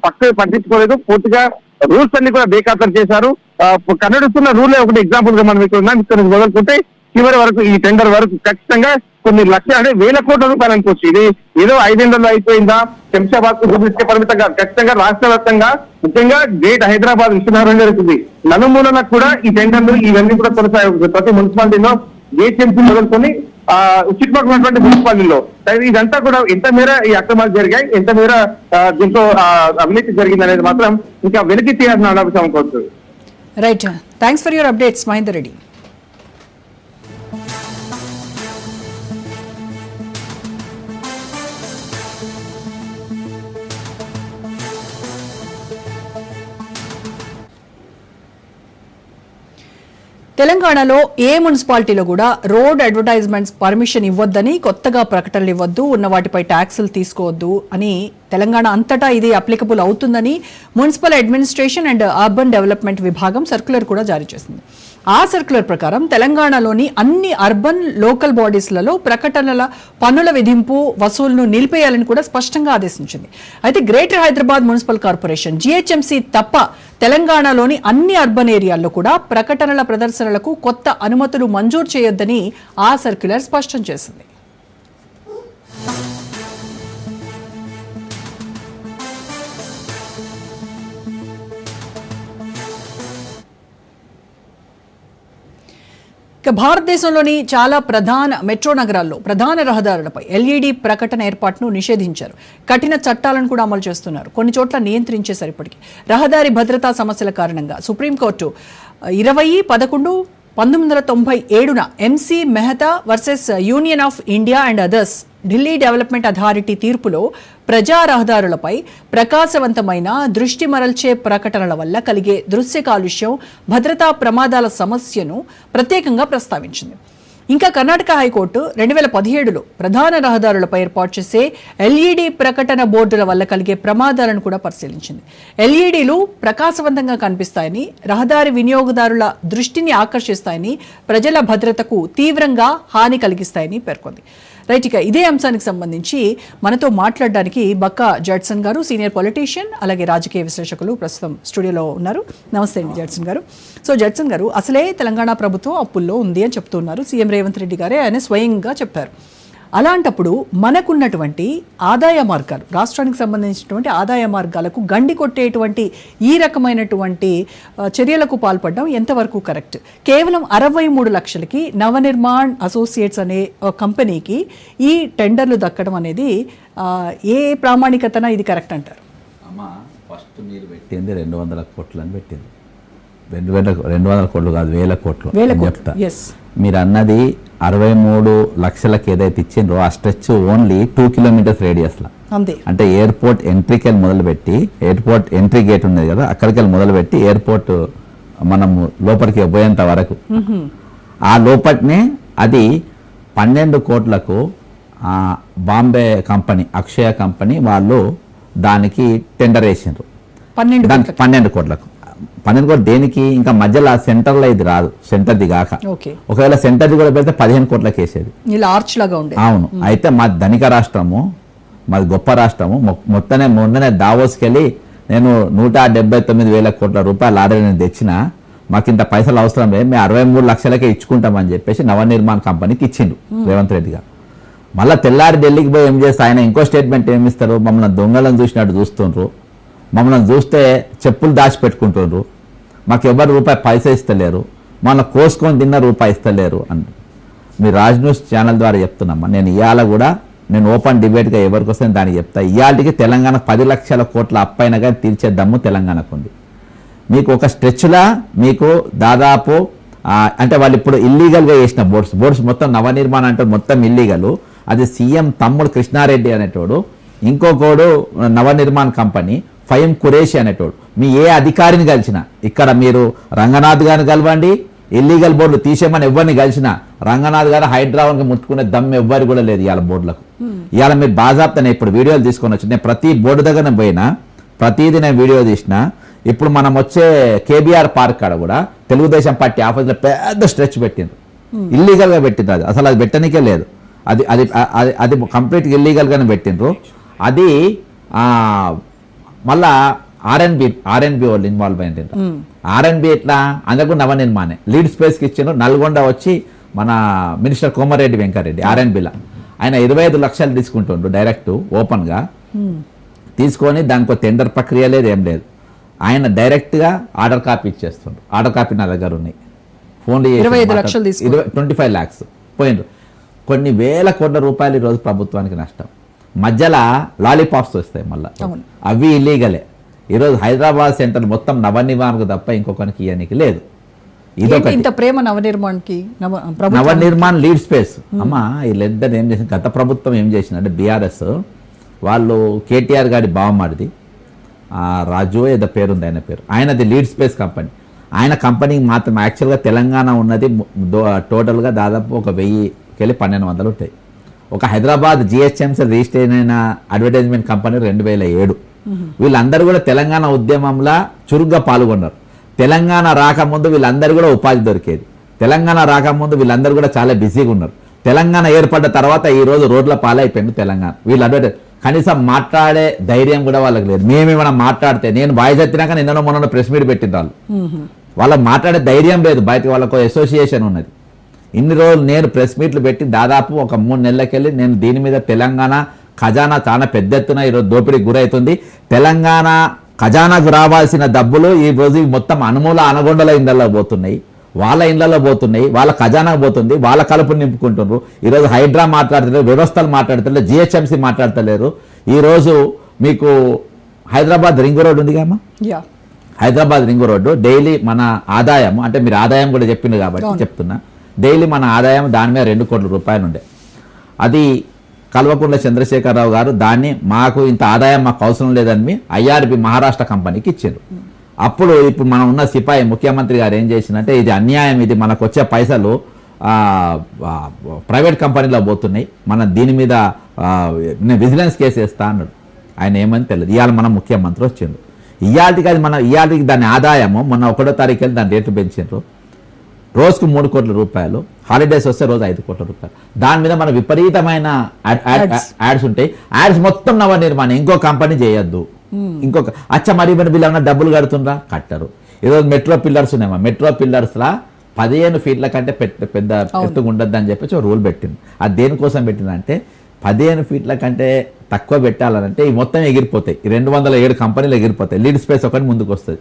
పట్టించుకోలేదు. పూర్తిగా రూల్స్ అన్ని కూడా బేఖాతరు చేశారు. కన్నడిస్తున్న రూల్ ఒకటి ఎగ్జాంపుల్ గా మనం ఇక్కడ ఉన్నాం. ఇక్కడ మొదలుకుంటే చివరి వరకు ఈ టెండర్ వరకు ఖచ్చితంగా కొన్ని లక్షలు అంటే 1000 కోట్ల రూపాయలు అనుకోవచ్చు. ఇది ఏదో 5 అయిపోయిందా, శంషాబాద్ కు చూపించే పరిమితంగా ఖచ్చితంగా రాష్ట్ర వ్యాప్తంగా ముఖ్యంగా గ్రేట్ హైదరాబాద్ విశ్వనగరం జరుగుతుంది. నలుమూలలకు కూడా ఈ టెండర్లు ఇవన్నీ కూడా కొనసాగుతుంది. ప్రతి మున్సిపాలిటీలో GHMC మొదలుకొని చుట్టుపక్కల ఉన్నటువంటి మున్సిపాలిటీలో ఇదంతా కూడా ఎంత మేర ఈ అక్రమాలు జరిగాయి, ఎంత మేర దీంతో అవినీతి జరిగింది అనేది మాత్రం ఇంకా వెలికి తీయాల్సిన అంశం అనుకోవచ్చు. Right, thanks for your updates Mahender Reddy. తెలంగాణలో ఏ మున్సిపాలిటీలో కూడా రోడ్ అడ్వర్టైజ్మెంట్స్ పర్మిషన్ ఇవ్వొద్దని, కొత్తగా ప్రకటనలు ఇవ్వద్దు, ఉన్న వాటిపై ట్యాక్సులు తీసుకోవద్దు అని తెలంగాణ అంతటా ఇది అప్లికబుల్ అవుతుందని municipal administration and urban development విభాగం సర్క్యులర్ కూడా జారీ చేసింది. ఆ సర్క్యులర్ ప్రకారం తెలంగాణలోని అన్ని అర్బన్ లోకల్ బాడీస్లలో ప్రకటనల పన్నుల విధింపు వసూలును నిలిపేయాలని కూడా స్పష్టంగా ఆదేశించింది. అయితే greater Hyderabad municipal corporation GHMC తప్ప తెలంగాణలోని అన్ని అర్బన్ ఏరియాల్లో కూడా ప్రకటనల ప్రదర్శనలకు కొత్త అనుమతులు మంజూరు చేయొద్దని ఆ సర్క్యులర్ స్పష్టం చేసింది. ఇక భారతదేశంలోని చాలా ప్రధాన మెట్రో నగరాల్లో ప్రధాన రహదారులపై LED ప్రకటన ఏర్పాటును నిషేధించారు. కఠిన చట్టాలను కూడా అమలు చేస్తున్నారు. కొన్ని చోట్ల నియంత్రించేశారు. ఇప్పటికీ రహదారి భద్రతా సమస్యల కారణంగా supreme court 20/11/1997 MC Mehta versus union of India and others Delhi development authority తీర్పులో ప్రజా రహదారులపై ప్రకాశవంతమైన దృష్టి మరల్చే ప్రకటనల వల్ల కలిగే దృశ్య కాలుష్యం, భద్రతా ప్రమాదాల సమస్యను ప్రత్యేకంగా ప్రస్తావించింది. ఇంకా కర్ణాటక హైకోర్టు 2017లో ప్రధాన రహదారులపై ఏర్పాటు చేసే LED ప్రకటన బోర్డుల వల్ల కలిగే ప్రమాదాలను కూడా పరిశీలించింది. LEDలు ప్రకాశవంతంగా కనిపిస్తాయని, రహదారి వినియోగదారుల దృష్టిని ఆకర్షిస్తాయని, ప్రజల భద్రతకు తీవ్రంగా హాని కలిగిస్తాయని పేర్కొంది. రైట్, ఇక ఇదే అంశానికి సంబంధించి మనతో మాట్లాడడానికి బక్కా జడ్సన్ గారు, సీనియర్ పొలిటీషియన్, అలాగే రాజకీయ విశ్లేషకులు ప్రస్తుతం స్టూడియోలో ఉన్నారు. నమస్తే అండి జడ్సన్ గారు. సో జడ్సన్ గారు, అసలే తెలంగాణ ప్రభుత్వం అప్పుల్లో ఉంది అని చెప్తున్నారు. సీఎం రేవంత్ రెడ్డి గారే ఆయన స్వయంగా చెప్పారు. అలాంటప్పుడు మనకున్నటువంటి ఆదాయ మార్గాలు, రాష్ట్రానికి సంబంధించినటువంటి ఆదాయ మార్గాలకు గండి కొట్టేటువంటి ఈ రకమైనటువంటి చర్యలకు పాల్పడడం ఎంతవరకు కరెక్ట్? కేవలం 63 లక్షలకి నవనిర్మాణ్ అసోసియేట్స్ అనే కంపెనీకి ఈ టెండర్లు దక్కడం అనేది ఏ ప్రామాణికతన ఇది కరెక్ట్ అంటారు? అమ్మా, ఫస్ట్ మీరు పెట్టింది 200 కోట్లు అని పెట్టింది. 200 కోట్లు కాదు, 1000 కోట్లు చెప్తా. మీరు అన్నది 63 లక్షలకు ఏదైతే ఇచ్చిండ్రో ఆ స్ట్రెచ్ ఓన్లీ 2 కిలోమీటర్స్ రేడియస్లో. అంటే ఎయిర్పోర్ట్ ఎంట్రీకి వెళ్ళి మొదలుపెట్టి, ఎయిర్పోర్ట్ ఎంట్రీ గేట్ ఉన్నది కదా అక్కడికి వెళ్ళి మొదలుపెట్టి ఎయిర్పోర్ట్ మనము లోపలికి పోయేంత వరకు ఆ లోపలనే అది 12 కోట్లకు బాంబే కంపెనీ అక్షయ కంపెనీ వాళ్ళు దానికి టెండర్ వేసిండ్రు. 12 కోట్లకు. 12 కోట్లు దేనికి? ఇంకా మధ్యలో సెంటర్లో ఇది రాదు, సెంటర్ది కాక. ఒకవేళ సెంటర్ది కూడా పెడితే 15 కోట్లకి వేసేది. అవును. అయితే మా ధనిక రాష్ట్రము, మాది గొప్ప రాష్ట్రము. మొన్ననే దావోస్కి వెళ్ళి నేను 179,000 కోట్ల రూపాయలు ఆర్డర్ తెచ్చిన, మాకు ఇంత పైసలు అవసరం లేదు, మేము 63 లక్షలకే ఇచ్చుకుంటామని చెప్పేసి నవనిర్మాణ్ కంపెనీకి ఇచ్చిండు రేవంత్ రెడ్డి గారు. మళ్ళీ తెల్లారి ఢిల్లీకి పోయి ఏం చేస్తే ఆయన ఇంకో స్టేట్మెంట్ ఏమిస్తారు, మమ్మల్ని దొంగలను చూసినట్టు చూస్తుండ్రు, మమ్మల్ని చూస్తే చెప్పులు దాచిపెట్టుకుంటుండ్రు, మాకు ఎవరు రూపాయి పైసా ఇస్తలేరు, మన కోసుకొని తిన్న రూపాయి ఇస్తలేరు అని మీ రాజ్ న్యూస్ ఛానల్ ద్వారా చెప్తున్నామ్మా. నేను ఇవాళ కూడా నేను ఓపెన్ డిబేట్గా ఎవరికి వస్తే దానికి చెప్తా. ఇవాళకి తెలంగాణ 10 లక్షల కోట్ల అప్పైన కానీ తీర్చే దమ్ము తెలంగాణకు ఉంది. మీకు ఒక స్ట్రెచ్లా మీకు దాదాపు అంటే వాళ్ళు ఇప్పుడు ఇల్లీగల్గా చేసిన బోర్డ్స్ మొత్తం నవనిర్మాణం అంటే మొత్తం ఇల్లీగలు. అది సీఎం తమ్ముడు కృష్ణారెడ్డి అనేటోడు, ఇంకొకడు నవనిర్మాణ్ కంపెనీ ఫైమ్ కురేషి అనేటోడు. మీ ఏ అధికారిని కలిసినా, ఇక్కడ మీరు రంగనాథ్ గారిని కలవండి, ఇల్లీగల్ బోర్డులు తీసేయమని ఎవరిని కలిసినా రంగనాథ్ గారు హైదరాబాద్కి ముట్టుకునే దమ్ము ఎవ్వరు కూడా లేదు ఇవాళ బోర్డులకు. ఇవాళ మీరు బాజాప్తానే ఇప్పుడు వీడియోలు తీసుకొని వచ్చి నేను ప్రతి బోర్డు దగ్గర పోయినా, ప్రతిదీ నేను వీడియో తీసిన. ఇప్పుడు మనం వచ్చే కేబీఆర్ పార్క్ కాడ కూడా తెలుగుదేశం పార్టీ ఆఫీస్లో పెద్ద స్ట్రెచ్ పెట్టిండ్రు, ఇల్లీగల్గా పెట్టిండ్రు. అది అసలు అది పెట్టనికే లేదు, అది అది అది కంప్లీట్గా ఇల్లీగల్గానే పెట్టిండ్రు. అది మళ్ళా ఆర్ఎన్బి వాళ్ళు ఇన్వాల్వ్ అయింది. ఆర్ఎన్బి ఎట్లా అందరికీ నవనిర్మాణే లీడ్ స్పేస్కి ఇచ్చిండ్రు. నల్గొండ వచ్చి మన మినిస్టర్ కోమరెడ్డి వెంకరెడ్డి ఆర్ఎన్బిలా ఆయన 25 లక్షలు తీసుకుంటుండ్రు డైరెక్ట్ ఓపెన్గా తీసుకొని, దానికి టెండర్ ప్రక్రియ లేదు, ఏం లేదు. ఆయన డైరెక్ట్గా ఆర్డర్ కాపీ ఇచ్చేస్తుండ్రు. ఆర్డర్ కాపీ నా దగ్గర ఉన్నాయి, ఫోన్లు 25 lakhs పోయిండ్రు. కొన్ని వేల కోట్ల రూపాయలు ఈరోజు ప్రభుత్వానికి నష్టం. మధ్యలో లాలీపాప్స్ వస్తాయి మళ్ళీ, అవి ఇల్లీగలే. ఈరోజు హైదరాబాద్ సెంటర్ మొత్తం నవనిర్మాణకు తప్ప ఇంకొకరికి ఇవ్వడానికి లేదు. ఇంత ప్రేమ నవనిర్మాణ్కి. నవనిర్మాణ్ లీడ్ స్పేస్ అమ్మా వీళ్ళిద్దరు ఏం చేసిన, గత ప్రభుత్వం ఏం చేసిందంటే బీఆర్ఎస్ వాళ్ళు కేటీఆర్ గారి బావమాడిది రాజు ఏదో పేరుంది ఆయన పేరు, ఆయనది లీడ్ స్పేస్ కంపెనీ. ఆయన కంపెనీకి మాత్రం యాక్చువల్గా తెలంగాణ ఉన్నది టోటల్గా దాదాపు 1000కెళ్ళి 1200 ఉంటాయి. ఒక హైదరాబాద్ జిహెచ్ఎంసీ రిజిస్టర్ అయిన అడ్వర్టైజ్మెంట్ కంపెనీ 2007. వీళ్ళందరూ కూడా తెలంగాణ ఉద్యమంలో చురుగ్గా పాల్గొన్నారు. తెలంగాణ రాకముందు వీళ్ళందరూ కూడా ఉపాధి దొరికేది. తెలంగాణ రాకముందు వీళ్ళందరూ కూడా చాలా బిజీగా ఉన్నారు. తెలంగాణ ఏర్పడ్డ తర్వాత ఈ రోజు రోడ్ల పాలైపోయింది తెలంగాణ. వీళ్ళు అడ్వర్టైజ్ కనీసం మాట్లాడే ధైర్యం కూడా వాళ్ళకి లేదు. మేమేమైనా మాట్లాడితే, నేను వాయిస్ ఎత్తినాక నిన్న మొన్న ప్రెస్ మీట్ పెట్టిన వాళ్ళకి మాట్లాడే ధైర్యం లేదు. బయట వాళ్ళకు అసోసియేషన్ ఉన్నది. ఇన్ని రోజులు నేను ప్రెస్ మీట్లు పెట్టి దాదాపు ఒక 3 నెలలకెళ్ళి నేను దీని మీద తెలంగాణ ఖజానా చాలా పెద్ద ఎత్తున ఈరోజు దోపిడీకి గురవుతుంది. తెలంగాణ ఖజానాకు రావాల్సిన డబ్బులు ఈ రోజు మొత్తం అనగొండల ఇళ్లలో పోతున్నాయి, వాళ్ళ ఇళ్లలో పోతున్నాయి, వాళ్ళ ఖజానాకు పోతుంది, వాళ్ళ కలుపుని నింపుకుంటున్నారు. ఈరోజు హైడ్రా మాట్లాడతలేరు, వ్యవస్థలు మాట్లాడతలేరు, జిహెచ్ఎంసీ మాట్లాడతలేరు. ఈరోజు మీకు హైదరాబాద్ రింగ్ రోడ్ ఉంది కమ్మా, హైదరాబాద్ రింగ్ రోడ్డు డైలీ మన ఆదాయం, అంటే మీరు ఆదాయం కూడా చెప్పింది కాబట్టి చెప్తున్నా, డైలీ మన ఆదాయం దాని మీద 2 కోట్ల రూపాయలు ఉండే. అది కల్వకుంట్ల చంద్రశేఖరరావు గారు దాన్ని మాకు ఇంత ఆదాయం మాకు అవసరం లేదని ఐఆర్బి మహారాష్ట్ర కంపెనీకి ఇచ్చారు. అప్పుడు ఇప్పుడు మనం ఉన్న సిపాయి ముఖ్యమంత్రి గారు ఏం చేసిందంటే ఇది అన్యాయం, ఇది మనకు వచ్చే పైసలు ప్రైవేట్ కంపెనీలో పోతున్నాయి, మనం దీని మీద నేను విజిలెన్స్ కేసు వేస్తా అన్నాడు. ఆయన ఏమని తెలియదు. ఇవాళ మన ముఖ్యమంత్రి వచ్చిండు. ఇవాళకి అది ఇవాళకి దాని ఆదాయము మొన్న 1వ తారీఖు వెళ్ళి దాని రేట్లు పెంచారు. రోజుకు 3 కోట్ల రూపాయలు, హాలిడేస్ వస్తే రోజు 5 కోట్ల రూపాయలు. దాని మీద మన విపరీతమైన యాడ్స్ ఉంటాయి. యాడ్స్ మొత్తం నవనిర్మాణం, ఇంకో కంపెనీ చేయొద్దు, ఇంకొక మరి వీళ్ళు ఏమన్నా డబ్బులు కడుతుండ్రా, కట్టరు. ఈరోజు మెట్రో పిల్లర్స్ ఉన్నాయమ్మా, మెట్రో పిల్లర్స్లా 15 ఫీట్ల కంటే పెద్ద ఎత్తుగా ఉండద్దు అని చెప్పేసి రూల్ పెట్టింది. అది దేనికోసం పెట్టిందంటే 15 ఫీట్ల కంటే తక్కువ పెట్టాలంటే ఈ మొత్తం ఎగిరిపోతాయి. 207 కంపెనీలు ఎగిరిపోతాయి. లీడ్ స్పేస్ ఒకటి ముందుకు వస్తుంది.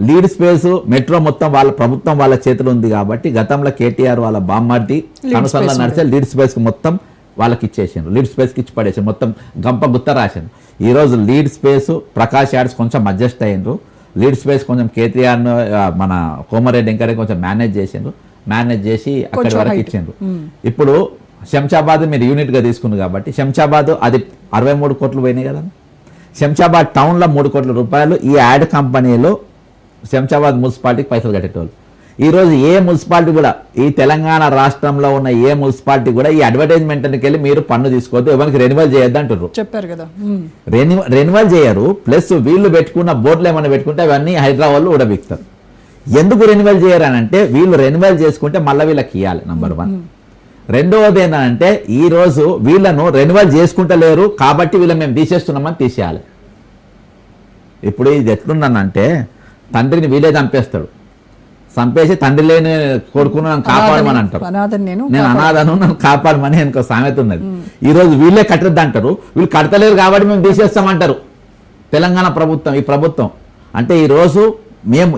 లీడ్ స్పేస్ మెట్రో మొత్తం వాళ్ళ ప్రభుత్వం వాళ్ళ చేతిలో ఉంది కాబట్టి గతంలో కేటీఆర్ వాళ్ళ బామ్మర్ది కనుసల్లో నడిచే లీడ్ స్పేస్ మొత్తం వాళ్ళకి ఇచ్చేసాను, లీడ్ స్పేస్కి ఇచ్చి పడేసాను, మొత్తం గంప గుత్త రాశాను. ఈరోజు లీడ్ స్పేస్ ప్రకాష్ యాడ్స్ కొంచెం అడ్జస్ట్ అయ్యిండ్రు, లీడ్ స్పేస్ కొంచెం కేటీఆర్ మన కోమరెడ్డి ఇంకా కొంచెం మేనేజ్ చేసి అక్కడి వరకు ఇచ్చిండ్రు. ఇప్పుడు శంషాబాద్ మీరు యూనిట్గా తీసుకుంది కాబట్టి శంషాబాద్ అది 63 కోట్లు పోయినాయి కదా. శంషాబాద్ టౌన్లో 3 కోట్ల రూపాయలు ఈ యాడ్ కంపెనీలో శంషాబాద్ మున్సిపాలిటీకి పైసలు కట్టేటోళ్ళు. ఈరోజు ఏ మున్సిపాలిటీ కూడా ఈ తెలంగాణ రాష్ట్రంలో ఉన్న ఏ మున్సిపాలిటీ కూడా ఈ అడ్వర్టైజ్మెంట్కి వెళ్ళి మీరు పన్ను తీసుకోవద్దు, ఎవరికి రెన్యువల్ చేయొద్దు అంటారు. చెప్పారు కదా, రెన్యువల్ చేయరు. ప్లస్ వీళ్ళు పెట్టుకున్న బోర్డులు ఏమైనా పెట్టుకుంటే అవన్నీ హైదరాబాద్లో ఉడబిక్తారు. ఎందుకు రెన్యువల్ చేయరు అని అంటే వీళ్ళు రెన్యువల్ చేసుకుంటే మళ్ళీ వీళ్ళకి ఇవ్వాలి, నంబర్ 1. రెండవది ఏంటంటే ఈరోజు వీళ్ళను రెన్యువల్ చేసుకుంటలేరు కాబట్టి వీళ్ళని మేము తీసేస్తున్నామని తీసేయాలి. ఇప్పుడు ఇది ఎట్లున్నానంటే తండ్రిని వీలే చంపేసి తండ్రి లేని కొడుకును నన్ను కాపాడమని అంటారు. నేను అనాథను, నన్ను కాపాడమని ఇంకో సామెత ఉన్నది. ఈరోజు వీళ్ళే కట్టద్దు అంటారు, వీళ్ళు కడతలేరు కాబట్టి మేము తీసేస్తామంటారు తెలంగాణ ప్రభుత్వం. ఈ ప్రభుత్వం అంటే ఈరోజు మేము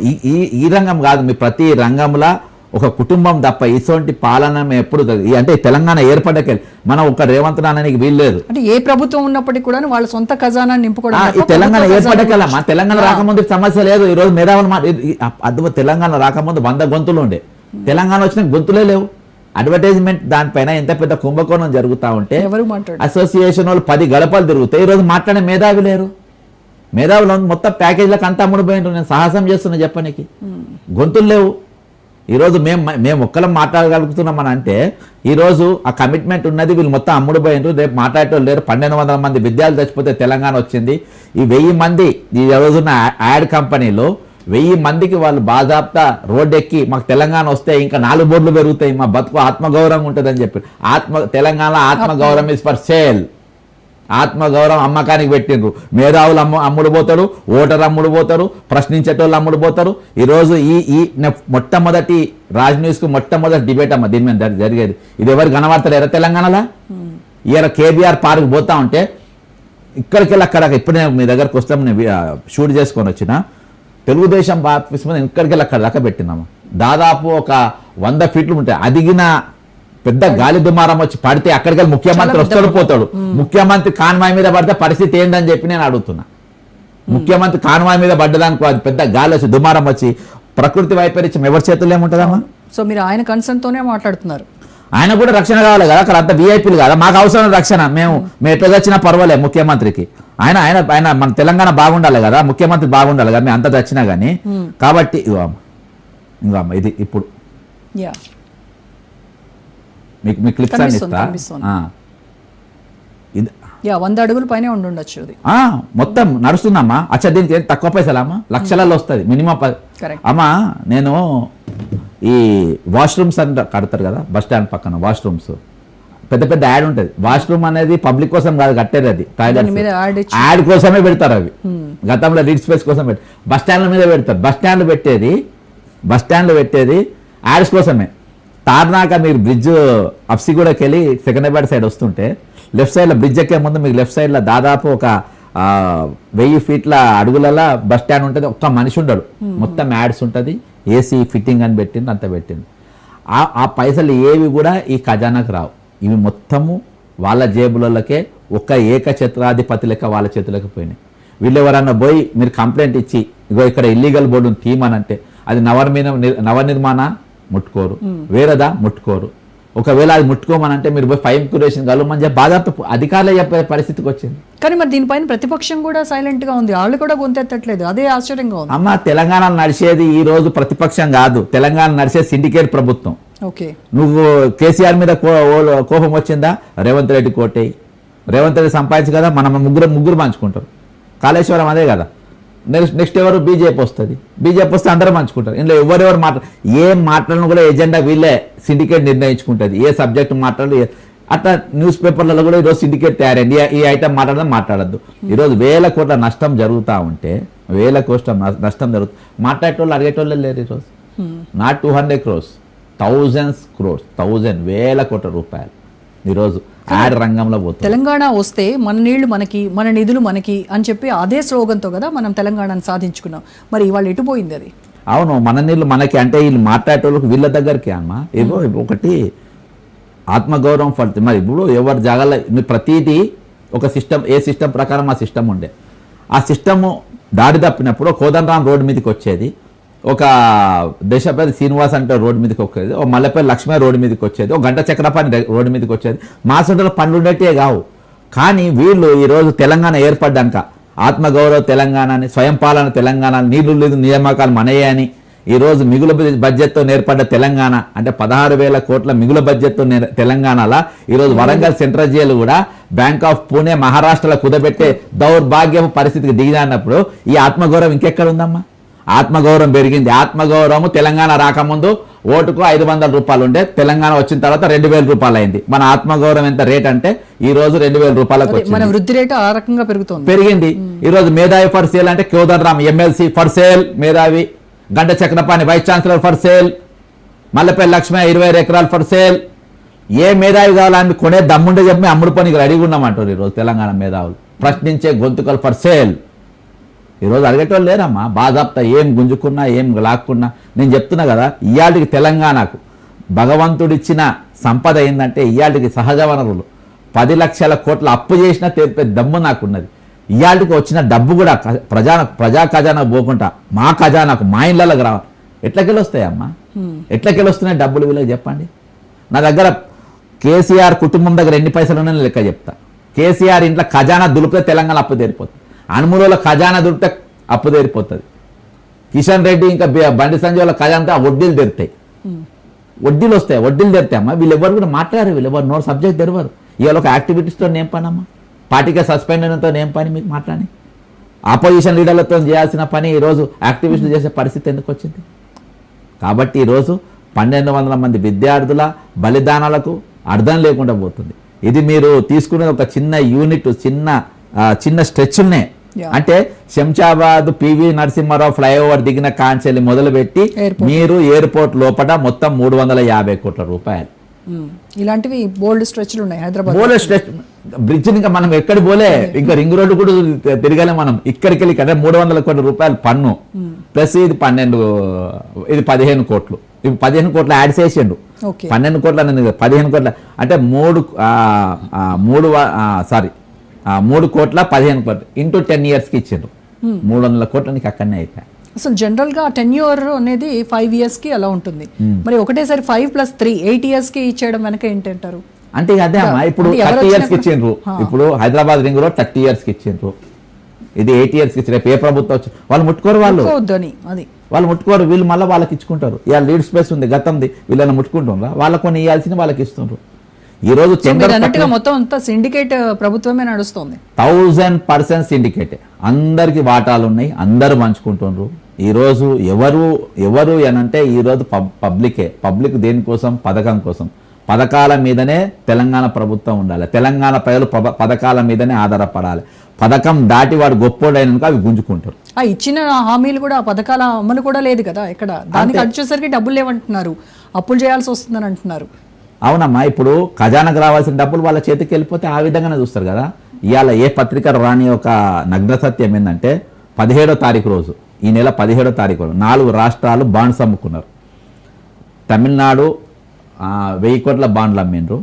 ఈ రంగం కాదు, మీ ప్రతి రంగంలో ఒక కుటుంబం తప్ప ఇటువంటి పాలన మేము ఎప్పుడు అంటే తెలంగాణ ఏర్పడకెళ్ళి మనం ఒక రేవంత్ నాన్నకి వీల్లేదు. అంటే ఏ ప్రభుత్వం ఉన్నప్పటికీ కూడా వాళ్ళ సొంత ఖజానా నింపుకోవడం. ఈ తెలంగాణ ఏర్పడకెళ్ళమ్మా, తెలంగాణ రాకముందు సమస్య లేదు. ఈరోజు మేధావులు తెలంగాణ రాకముందు 100 గొంతులు ఉండే, తెలంగాణ వచ్చిన గొంతులే లేవు. అడ్వర్టైజ్మెంట్ దానిపైన ఎంత పెద్ద కుంభకోణం జరుగుతూ ఉంటే అసోసియేషన్ వాళ్ళు 10 గడపలు తిరుగుతాయి. ఈరోజు మాట్లాడే మేధావి లేరు. మేధావులు మొత్తం ప్యాకేజీలకు అంతా అమ్ముడుపోయినారు. నేను సాహసం చేస్తున్నా చెప్పడానికి, గొంతులు లేవు. ఈరోజు మేము ఒక్కరం మాట్లాడగలుగుతున్నామని అంటే ఈరోజు ఆ కమిట్మెంట్ ఉన్నది, వీళ్ళు మొత్తం అమ్ముడుపోయినారు. రేపు మాట్లాడేటోళ్ళు లేరు. 1200 మంది విద్యార్థులు చచ్చిపోతే తెలంగాణ వచ్చింది. ఈ 1000 మంది ఈ రోజున్న యాడ్ కంపెనీలో 1000 మందికి వాళ్ళు బాజాప్తా రోడ్డు ఎక్కి మాకు తెలంగాణ వస్తే ఇంకా 4 బోర్డులు పెరుగుతాయి, మా బతుకు ఆత్మగౌరవం ఉంటుందని చెప్పి తెలంగాణ ఆత్మగౌరవం ఇస్ ఫర్ సేల్. ఆత్మగౌరవం అమ్మకానికి పెట్టిండ్రు. మేధావులు అమ్ముడు పోతారు, ఓటర్ అమ్ముడు పోతారు, ప్రశ్నించేటోళ్ళు అమ్ముడు పోతారు. ఈరోజు ఈ మొట్టమొదటి రాజ్ న్యూస్కు మొట్టమొదటి డిబేట్ అమ్మ దీని మీద జరిగేది. ఇది ఎవరు కనబడతలేరా తెలంగాణలో? ఇయర్ కేబీఆర్ పార్క్ పోతా ఉంటే ఇక్కడికి వెళ్ళి అక్కడ ఇప్పుడు నేను మీ దగ్గరకు వస్తాం, నేను షూట్ చేసుకొని వచ్చిన తెలుగుదేశం ఆఫీస్ మీద ఇక్కడికి వెళ్ళి అక్కడ దాకా పెట్టినాము. దాదాపు ఒక 100 ఫీట్లు ఉంటాయి. అదిగిన పెద్ద గాలి దుమారం వచ్చి పడితే అక్కడికి ముఖ్యమంత్రి వస్తాడు పోతాడు. ముఖ్యమంత్రి కాన్వాయ్ మీద పడితే పరిస్థితి ఏందని చెప్పి నేను అడుగుతున్నా. ముఖ్యమంత్రి కాన్వాయ్ మీద పడ్డదానికి అది పెద్ద గాలి వచ్చి దుమారం వచ్చి ప్రకృతి వైపరీత్యం ఎవరి చేతుల్లో ఏముంటుందమ్మా? సో మీరు ఆయన కన్సర్న్ తోనే మాట్లాడుతున్నారు. ఆయన కూడా రక్షణ కావాలి కదా, అక్కడ అంత వీఐపీలు కదా, మాకు అవసరం రక్షణ. మేము ఎట్లా వచ్చినా పర్వాలే ముఖ్యమంత్రికి. ఆయన ఆయన ఆయన మన తెలంగాణ బాగుండాలి కదా, ముఖ్యమంత్రి బాగుండాలి కదా, మేము అంత వచ్చినా కానీ. కాబట్టి ఇంకా ఇది ఇప్పుడు మీకు క్లిప్స్ అని ఇస్తా. 100 అడుగుల పైన ఉండొచ్చు అది. మొత్తం నడుస్తుందమ్మా. అచ్చా దీనికి తక్కువ పైసలమ్మా, లక్షలలో వస్తుంది మినిమం. అమ్మా నేను ఈ వాష్రూమ్స్ అని కడతారు కదా బస్ స్టాండ్ పక్కన, వాష్రూమ్స్ పెద్ద పెద్ద యాడ్ ఉంటుంది. వాష్రూమ్ అనేది పబ్లిక్ కోసం కాదు కట్టేది, అది టాయిలెట్ యాడ్ కోసమే పెడతారు అవి. గతంలో రీడ్ స్పేస్ కోసం బస్ స్టాండ్ల మీద పెడతారు. బస్ స్టాండ్లు పెట్టేది యాడ్స్ కోసమే. తార్నాక మీరు బ్రిడ్జ్ అప్సిగూడకి వెళ్ళి సెకండ్రాబాద్ సైడ్ వస్తుంటే లెఫ్ట్ సైడ్లో బ్రిడ్జ్ ఎక్కే ముందు మీకు లెఫ్ట్ సైడ్లో దాదాపు ఒక 1000 ఫీట్ల అడుగులలో బస్ స్టాండ్ ఉంటుంది. ఒక్క మనిషి ఉండడు, మొత్తం యాడ్స్ ఉంటుంది. ఏసీ ఫిట్టింగ్ అని పెట్టింది, అంత పెట్టింది. ఆ పైసలు ఏవి కూడా ఈ ఖజానాకు రావు. ఇవి మొత్తము వాళ్ళ జేబులకే ఒక ఏకఛత్రాధిపతి లెక్క వాళ్ళ చేతులకు పోయినాయి. వీళ్ళు ఎవరన్నా పోయి మీరు కంప్లైంట్ ఇచ్చి ఇగో ఇక్కడ ఇల్లీగల్ బోర్డును తీయమనంటే అది నవనిర్మాణ ముట్టుకోరు, వేరేదా ముట్టుకోరు. ఒకవేళ అది ముట్టుకోమనంటే మీరు పోయి ఫైవ్ క్యూరేషన్ కలవమని చెప్పి బాధాపు అధికారులే చెప్పే పరిస్థితికి వచ్చింది. కానీ మరి దీనిపైన ప్రతిపక్షం కూడా సైలెంట్ గా ఉంది, వాళ్ళు కూడా గొంతెత్తట్లేదు. అదే ఆశ్చర్యంగా ఉంది. అమ్మ తెలంగాణ నడిచేది ఈ రోజు ప్రతిపక్షం కాదు, తెలంగాణ నడిచేది సిండికేట్ ప్రభుత్వం. ఓకే, నువ్వు కేసీఆర్ మీద కోపం వచ్చిందా, రేవంత్ రెడ్డి కోటేయి. రేవంత్ రెడ్డి సంపాదించి కదా మనం ముగ్గురు పంచుకుంటారు. కాళేశ్వరం అదే కదా. నెక్స్ట్ ఎవరు బీజేపీ వస్తుంది, బీజేపీ వస్తే అందరూ పంచుకుంటారు. ఇందులో ఎవరెవరు ఏం మాట్లాడినా కూడా ఎజెండా వీళ్ళే సిండికేట్ నిర్ణయించుకుంటుంది. ఏ సబ్జెక్ట్ మాట్లాడు అట్లా న్యూస్ పేపర్లలో కూడా ఈరోజు సిండికేట్ తయారైంది. ఈ ఐటమ్ మాట్లాడద్దు. ఈరోజు 1000 కోట్ల నష్టం జరుగుతూ ఉంటే 1000 కోట్ల నష్టం జరుగుతుంది. మాట్లాడేటోళ్ళు అడిగేటోళ్ళే లేరు ఈరోజు. నాట్ 200 crores, 1000 crores, 1000 కోట్ల రూపాయలు ఈరోజు యాడ్ రంగంలో పోతుంది. తెలంగాణ వస్తే మన నీళ్లు మనకి, మన నిధులు మనకి అని చెప్పి అదే స్లోగన్తో కదా మనం తెలంగాణను సాధించుకున్నాం. మరి ఇవాళ ఎటుపోయింది అది? అవును, మన నీళ్ళు మనకి అంటే వీళ్ళు మాట్లాడేటోళ్ళకి వీళ్ళ దగ్గరికి అమ్మా. ఏదో ఒకటి ఆత్మగౌరవం ఫలితం. మరి ఇప్పుడు ఎవరి జాగాలో ప్రతిదీ ఒక సిస్టమ్, ఏ సిస్టమ్ ప్రకారం ఆ సిస్టమ్ ఉండే, ఆ సిస్టము దారి తప్పినప్పుడు కోదండరామ్ రోడ్డు మీదకి వచ్చేది, ఒక దేశపతి శ్రీనివాస్ అంటే రోడ్డు మీదకి వచ్చేది, ఒక మల్లెపల్లి లక్ష్మీ రోడ్డు మీదకి వచ్చేది, ఒక గంట చక్రపాణి రోడ్డు మీదకి వచ్చేది. మా సొంతలో పనులు ఉండేటే కావు. కానీ వీళ్ళు ఈరోజు తెలంగాణ ఏర్పడ్డాక ఆత్మగౌరవ తెలంగాణని, స్వయం పాలన తెలంగాణ, నీళ్లు లేదు నియామకాలు మనయే అని ఈరోజు మిగులు బడ్జెట్తో ఏర్పడ్డ తెలంగాణ అంటే 16,000 కోట్ల మిగులు బడ్జెట్తో తెలంగాణలో ఈరోజు వరంగల్ సెంట్రల్ జైలు కూడా బ్యాంక్ ఆఫ్ పూణే మహారాష్ట్రలో కుదబెట్టే దౌర్భాగ్యపు పరిస్థితికి దిగినప్పుడు ఈ ఆత్మగౌరవం ఇంకెక్కడ ఉందమ్మా? ఆత్మగౌరవం పెరిగింది. ఆత్మగౌరవం తెలంగాణ రాకముందు ఓటుకు 500 రూపాయలు ఉండే, తెలంగాణ వచ్చిన తర్వాత 2,000 రూపాయలు అయింది. మన ఆత్మగౌరవం ఎంత రేట్ అంటే ఈ రోజు 2,000 రూపాయలకు మన వృద్ధి రేటు ఆ రకంగా పెరిగింది. ఈ రోజు మేధావి ఫర్ సేల్ అంటే కోదండరామ్ ఎమ్మెల్సీ ఫర్ సేల్ మేధావి, Ghanta Chakrapani vice chancellor for sale, Mallepalli Lakshmi 25 ఎకరాలు ఫర్ సేల్. ఏ మేధావి కావాలని కొనే దమ్ముండే చెప్పి అమ్ముడు పనికి రెడీగా ఉన్నామంటారు ఈరోజు తెలంగాణ మేధావులు. ప్రశ్నించే గొంతుకలు ఫర్ సేల్. ఈరోజు అడిగేటోళ్ళు లేరమ్మా. బాధాప్త ఏం గుంజుకున్నా ఏం లాక్కున్నా నేను చెప్తున్నా కదా, ఇవాళకి తెలంగాణకు భగవంతుడిచ్చిన సంపద ఏంటంటే ఇవాళకి సహజ వనరులు 10 లక్షల కోట్ల అప్పు చేసినా తెలిపే దమ్ము నాకున్నది. ఇవాళకి వచ్చిన డబ్బు కూడా ప్రజా ఖజానాకు పోకుండా మా ఖజానాకు, మా ఇళ్ళకి రావాలి. ఎట్లకెళ్ళి వస్తాయమ్మా? ఎట్లకెళ్ళి వస్తున్నాయి డబ్బులు వీళ్ళకి చెప్పండి. నా దగ్గర కేసీఆర్ కుటుంబం దగ్గర ఎన్ని పైసలు ఉన్నాయని లెక్క చెప్తా. కేసీఆర్ ఇంట్లో ఖజానా దులిపితే తెలంగాణ అప్పు తీరిపోతుంది. అనుమూలలో ఖజానా దొరికితే అప్పు తీరిపోతుంది. కిషన్ రెడ్డి ఇంకా బండి సంజయ్ ఖజానాతో వడ్డీలు తెరుతాయి, వడ్డీలు వస్తాయి, వడ్డీలు తెరుతాయి అమ్మా. వీళ్ళు ఎవరు కూడా మాట్లాడారు, వీళ్ళు ఎవరు నోరు సబ్జెక్ట్ తెరవరు. ఇవాళ ఒక యాక్టివిటీస్తో నేం పని అమ్మా, పార్టీగా సస్పెండ్ అయినంతో నేం పని మీకు మాట్లాడి? ఆపోజిషన్ లీడర్లతో చేయాల్సిన పని ఈరోజు యాక్టివిస్టులు చేసే పరిస్థితి ఎందుకు వచ్చింది? కాబట్టి ఈరోజు 1,200 మంది విద్యార్థుల బలిదానాలకు అర్థం లేకుండా పోతుంది. ఇది మీరు తీసుకునే ఒక చిన్న యూనిట్, చిన్న స్ట్రెచ్నే. అంటే శంషాబాద్ పివి నరసింహారావు ఫ్లైఓవర్ దిగిన కాంచెల్లి మొదలుపెట్టి మీరు ఎయిర్పోర్ట్ లోపల మొత్తం 350 కోట్ల రూపాయలు. ఇలాంటివి బోల్డ్ స్ట్రెచ్లు ఉన్నాయి హైదరాబాద్. బోల్డ్ స్ట్రెచ్ బ్రిడ్జ్ ఇంకా మనం ఎక్కడ పోలే, ఇంకా రింగ్ రోడ్డు కూడా తిరగలే మనం. ఇక్కడికి వెళ్ళి కదా 300 కోట్ల రూపాయలు పన్ను ప్లస్ ఇది 15 కోట్లు. ఇప్పుడు 15 కోట్ల యాడ్ చేసిండు. 12 కోట్ల 15 కోట్ల అంటే 3 కోట్ల 15 కోట్లు ఇంటూ 10 ఇయర్స్కి ఇచ్చిండ్రు. 300 కోట్ల నీకు అక్కడనే అయిపోయాయి. అసలు జనరల్ గా టెన్యూర్ అనేది 5 years కి అలా ఉంటుంది. మరి ఒకటేసారి 5 + 3 8 years కి ఇచ్చేయడం వెనక ఏంటంటారు? అంటే అదే అమ్మా, ఇప్పుడు 30 years కి ఇచ్చిండ్రు. ఇప్పుడు హైదరాబాద్ రింగ్ రోడ్ 30 years కి ఇచ్చిండ్రు. ఇది 8 years కి ఇచ్చిన. ఏ ప్రభుత్వం వచ్చి వాళ్ళు ముట్టుకోరు, వాళ్ళు ముట్టుకోరు. వీళ్ళు మళ్ళీ వాళ్ళకి ఇచ్చుకుంటారు. ఇవాళ లీడ్ స్పేస్ ఉంది గతంది, వీళ్ళని ముట్టుకుంటున్నారా? వాళ్ళకు కొన్ని ఇవ్వాల్సిన వాళ్ళకి ఇస్తుండ్రు. ఈ రోజు మొత్తం అంతా సిండికేట్ ప్రభుత్వమే నడుస్తుంది. 1000% సిండికేట్. అందరికి వాటాలు ఉన్నాయి, అందరూ పంచుకుంటున్నారు. ఈరోజు ఎవరు అనంటే ఈరోజు పబ్లిక్ దేనికోసం? పథకం కోసం. పథకాల మీదనే తెలంగాణ ప్రభుత్వం ఉండాలి. తెలంగాణ ప్రజలు పథకాల మీదనే ఆధారపడాలి. పథకం దాటి వాడు గొప్పోడైనాక అవి గుంజుకుంటారు. ఆ ఇచ్చిన హామీలు కూడా, పథకాల అమలు కూడా లేదు కదా ఇక్కడ. దానికి వచ్చేసరికి డబ్బులు లేవంటున్నారు, అప్పులు చేయాల్సి వస్తుందని అంటున్నారు. అవునమ్మా, ఇప్పుడు ఖజానాకు రావాల్సిన డబ్బులు వాళ్ళ చేతికి వెళ్ళిపోతే ఆ విధంగానే చూస్తారు కదా. ఇవాళ ఏ పత్రిక రాని ఒక నగ్న సత్యం ఏంటంటే 17వ తారీఖు రోజు, ఈ నెల 17వ తారీఖు రోజు 4 రాష్ట్రాలు బాండ్స్ అమ్ముకున్నారు. తమిళనాడు 1000 కోట్ల బాండ్లు అమ్మిండ్రు.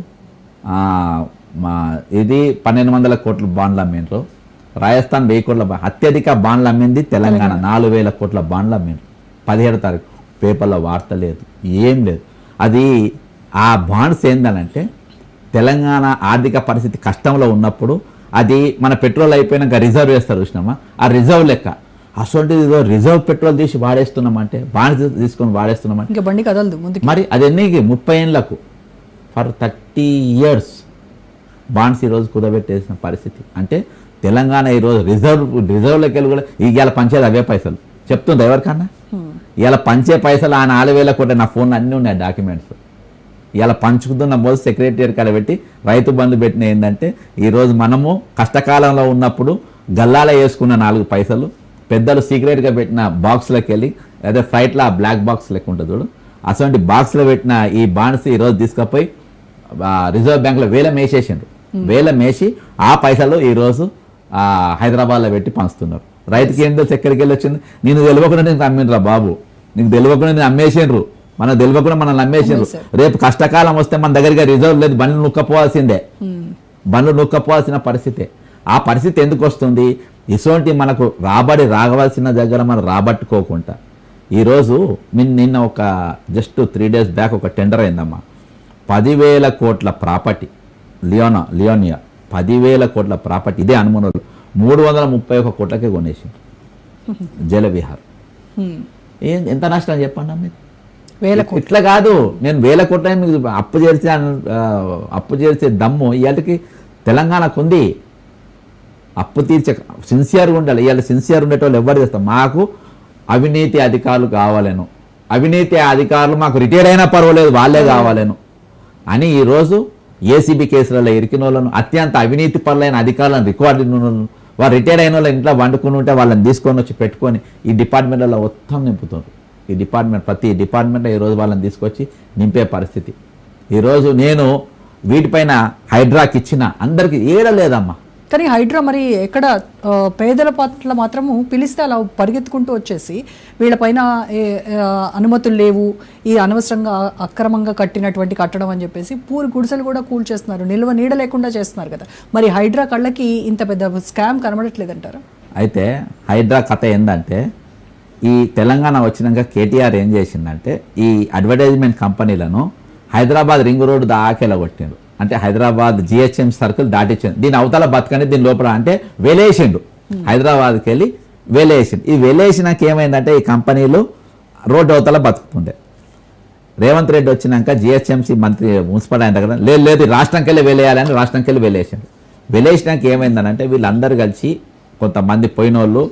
ఇది 1,200 కోట్ల బాండ్లు అమ్మిండ్రు. రాజస్థాన్ 1000 కోట్ల అత్యధిక బాండ్లు అమ్మింది తెలంగాణ 4,000 కోట్ల బాండ్లు అమ్మిండ్రు. 17వ తారీఖు పేపర్లో వార్త లేదు, ఏం లేదు. అది ఆ బాండ్స్ ఏందనంటే తెలంగాణ ఆర్థిక పరిస్థితి కష్టంలో ఉన్నప్పుడు అది మన పెట్రోల్ అయిపోయినాక రిజర్వ్ వేస్తారు చూసినామా, ఆ రిజర్వ్ లెక్క. అసలు రిజర్వ్ పెట్రోల్ తీసి వాడేస్తున్నామంటే, బాండ్స్ తీసుకొని వాడేస్తున్నామంటే ఇంకా బండి కదలదు ముందుకు. మరి అది ఎన్నికి 30 ఏళ్ళకు ఫర్ 30 years బాండ్స్ ఈరోజు కుదబెట్టేసిన పరిస్థితి. అంటే తెలంగాణ ఈరోజు రిజర్వ్లోకి వెళ్ళి కూడా ఇవాళ పంచేది అవే పైసలు. చెప్తుంది ఎవరికన్నా ఇవాళ పంచే పైసలు ఆ 4,000 కోట్ల నా ఫోన్లో అన్నీ ఉన్నాయి డాక్యుమెంట్స్. ఇలా పంచుకుతున్న మొదటి సెక్రటరియట్ కాడ పెట్టి రైతు బంధు పెట్టిన ఏంటంటే ఈరోజు మనము కష్టకాలంలో ఉన్నప్పుడు గల్లాల వేసుకున్న 4 పైసలు పెద్దలు సీక్రెట్గా పెట్టిన బాక్స్లోకి వెళ్ళి, అదే ఫ్లైట్లో ఆ బ్లాక్ బాక్స్ లెక్క ఉంటుంది చూడు, అటువంటి బాక్స్లో పెట్టిన ఈ బాండ్స్ ఈరోజు తీసుకుపోయి రిజర్వ్ బ్యాంక్లో వేలం వేసి ఆ పైసలు ఈరోజు హైదరాబాద్లో పెట్టి పంచుతున్నారు. రైతుకి ఏం తెలుసు ఎక్కడికి వెళ్ళి వచ్చింది? నేను తెలియకుండా నేను అమ్మినరా బాబు, నీకు తెలియకుండా నేను అమ్మేసిండ్రు. మనం తెలియకుండా మనం నమ్మేసిండ్రు. రేపు కష్టకాలం వస్తే మన దగ్గరగా రిజర్వ్ లేదు, బండ్లు నొక్కపోవాల్సిందే, బండ్లు నొక్కపోవాల్సిన పరిస్థితే. ఆ పరిస్థితి ఎందుకు వస్తుంది? ఇటువంటి మనకు రాగవలసిన దగ్గర మనం రాబట్టుకోకుండా ఈరోజు నిన్న ఒక జస్ట్ 3 days బ్యాక్ ఒక టెండర్ అయిందమ్మా. 10,000 కోట్ల ప్రాపర్టీ లియోనియా 10,000 కోట్ల ప్రాపర్టీ ఇదే అనుమనులు 331 కోట్లకే కొనేసి జలవిహార్. ఎంత నష్టం చెప్పండి మీరు? ఇట్లా కాదు, నేను 1000 కోట్ల మీకు అప్పు చేర్చే దమ్ము ఇవాళకి తెలంగాణకు ఉంది. అప్పు తీర్చే సిన్సియర్గా ఉండాలి. ఇవాళ సిన్సియర్ ఉండేటోళ్ళు ఎవరు చేస్తాం? మాకు అవినీతి అధికారులు కావాలను, అవినీతి అధికారులు మాకు రిటైర్ అయినా పర్వాలేదు వాళ్ళే కావాలను అని ఈరోజు ఏసీబీ కేసులలో ఇరికిన వాళ్ళను, అత్యంత అవినీతి పరులైన అధికారులను రికార్డు వారు రిటైర్ అయిన వాళ్ళ ఇంట్లో వండుకుని ఉంటే వాళ్ళని తీసుకొని వచ్చి పెట్టుకొని ఈ డిపార్ట్మెంట్లలో మొత్తం నింపుతున్నారు. ఈ డిపార్ట్మెంట్ ప్రతి డిపార్ట్మెంట్లో ఈరోజు వాళ్ళని తీసుకొచ్చి నింపే పరిస్థితి. ఈరోజు నేను వీటిపైన హైడ్రాకి ఇచ్చిన అందరికీ ఏడలేదమ్మా. కానీ హైడ్రా మరి ఎక్కడ పేదల పట్ల మాత్రము పిలిస్తే అలా పరిగెత్తుకుంటూ వచ్చేసి వీళ్ళపైన అనుమతులు లేవు, ఈ అనవసరంగా అక్రమంగా కట్టినటువంటి కట్టడం అని చెప్పేసి పూరి గుడిసెలు కూడా కూల్చేస్తున్నారు, నిల్వ నీడ లేకుండా చేస్తున్నారు కదా. మరి హైడ్రా కళ్ళకి ఇంత పెద్ద స్కామ్ కనబడట్లేదంటారా? అయితే హైడ్రా కథ ఏంటంటే, ఈ తెలంగాణ వచ్చినాక కేటీఆర్ ఏం చేసిందంటే ఈ అడ్వర్టైజ్మెంట్ కంపెనీలను హైదరాబాద్ రింగ్ రోడ్ దాకేలా కొట్టిండు. అంటే హైదరాబాద్ జిహెచ్ఎం సర్కిల్ దాటించిండు. దీని అవతల బతకని దీని లోపల అంటే వెలేసిండు, హైదరాబాద్కి వెళ్ళి వెలేసిండు. ఈ వెలేసినాక ఏమైందంటే ఈ కంపెనీలు రోడ్డు అవతల బతుకుతుండే. రేవంత్ రెడ్డి వచ్చినాక జిహెచ్ఎంసీ మంత్రి మున్సిపల్ ఆయన దగ్గర లేదు రాష్ట్రంకి వెళ్ళి వెలేయాలని రాష్ట్రంకి వెళ్ళి వెలేసిండు. వెలేసినాక ఏమైందనంటే వీళ్ళందరూ కలిసి కొంతమంది పోయిన వాళ్ళు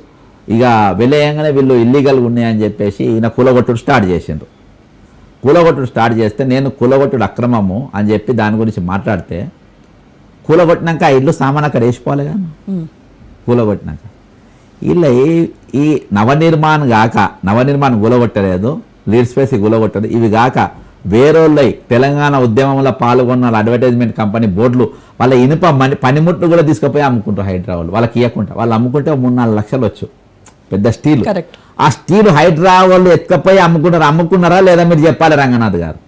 ఇక వెలేయంగానే వీళ్ళు ఇల్లీగల్గా ఉన్నాయని చెప్పేసి ఈయన కూలగొట్టుడు స్టార్ట్ చేసిండ్రు. కూలగొట్టుడు స్టార్ట్ చేస్తే నేను కూలగొట్టుడు అక్రమము అని చెప్పి దాని గురించి మాట్లాడితే కూలగొట్టినాక ఆ ఇల్లు సామాన్ అక్కడ వేసిపోవాలి కానీ కూలగొట్టినాక వీళ్ళ ఈ నవనిర్మాణం కూలగొట్టలేదు, లీడ్ స్పేస్ కూలగొట్టదు. ఇవి కాక వేరోళ్ళై తెలంగాణ ఉద్యమంలో పాల్గొన్న అడ్వర్టైజ్మెంట్ కంపెనీ బోర్డులు వాళ్ళ ఇనుప పనిముట్లు కూడా తీసుకుపోయి అమ్ముకుంటారు హైడ్రా వాళ్ళు. వాళ్ళకి ఇవ్వకుండా వాళ్ళు అమ్ముకుంటే 3-4 లక్షలు వచ్చు పెద్ద స్టీల్. ఆ స్టీల్ హైడ్రా వాళ్ళు ఎత్తుకపోయి అమ్ముకున్నారా లేదా మీరు చెప్పాలి రంగనాథ్ గారు.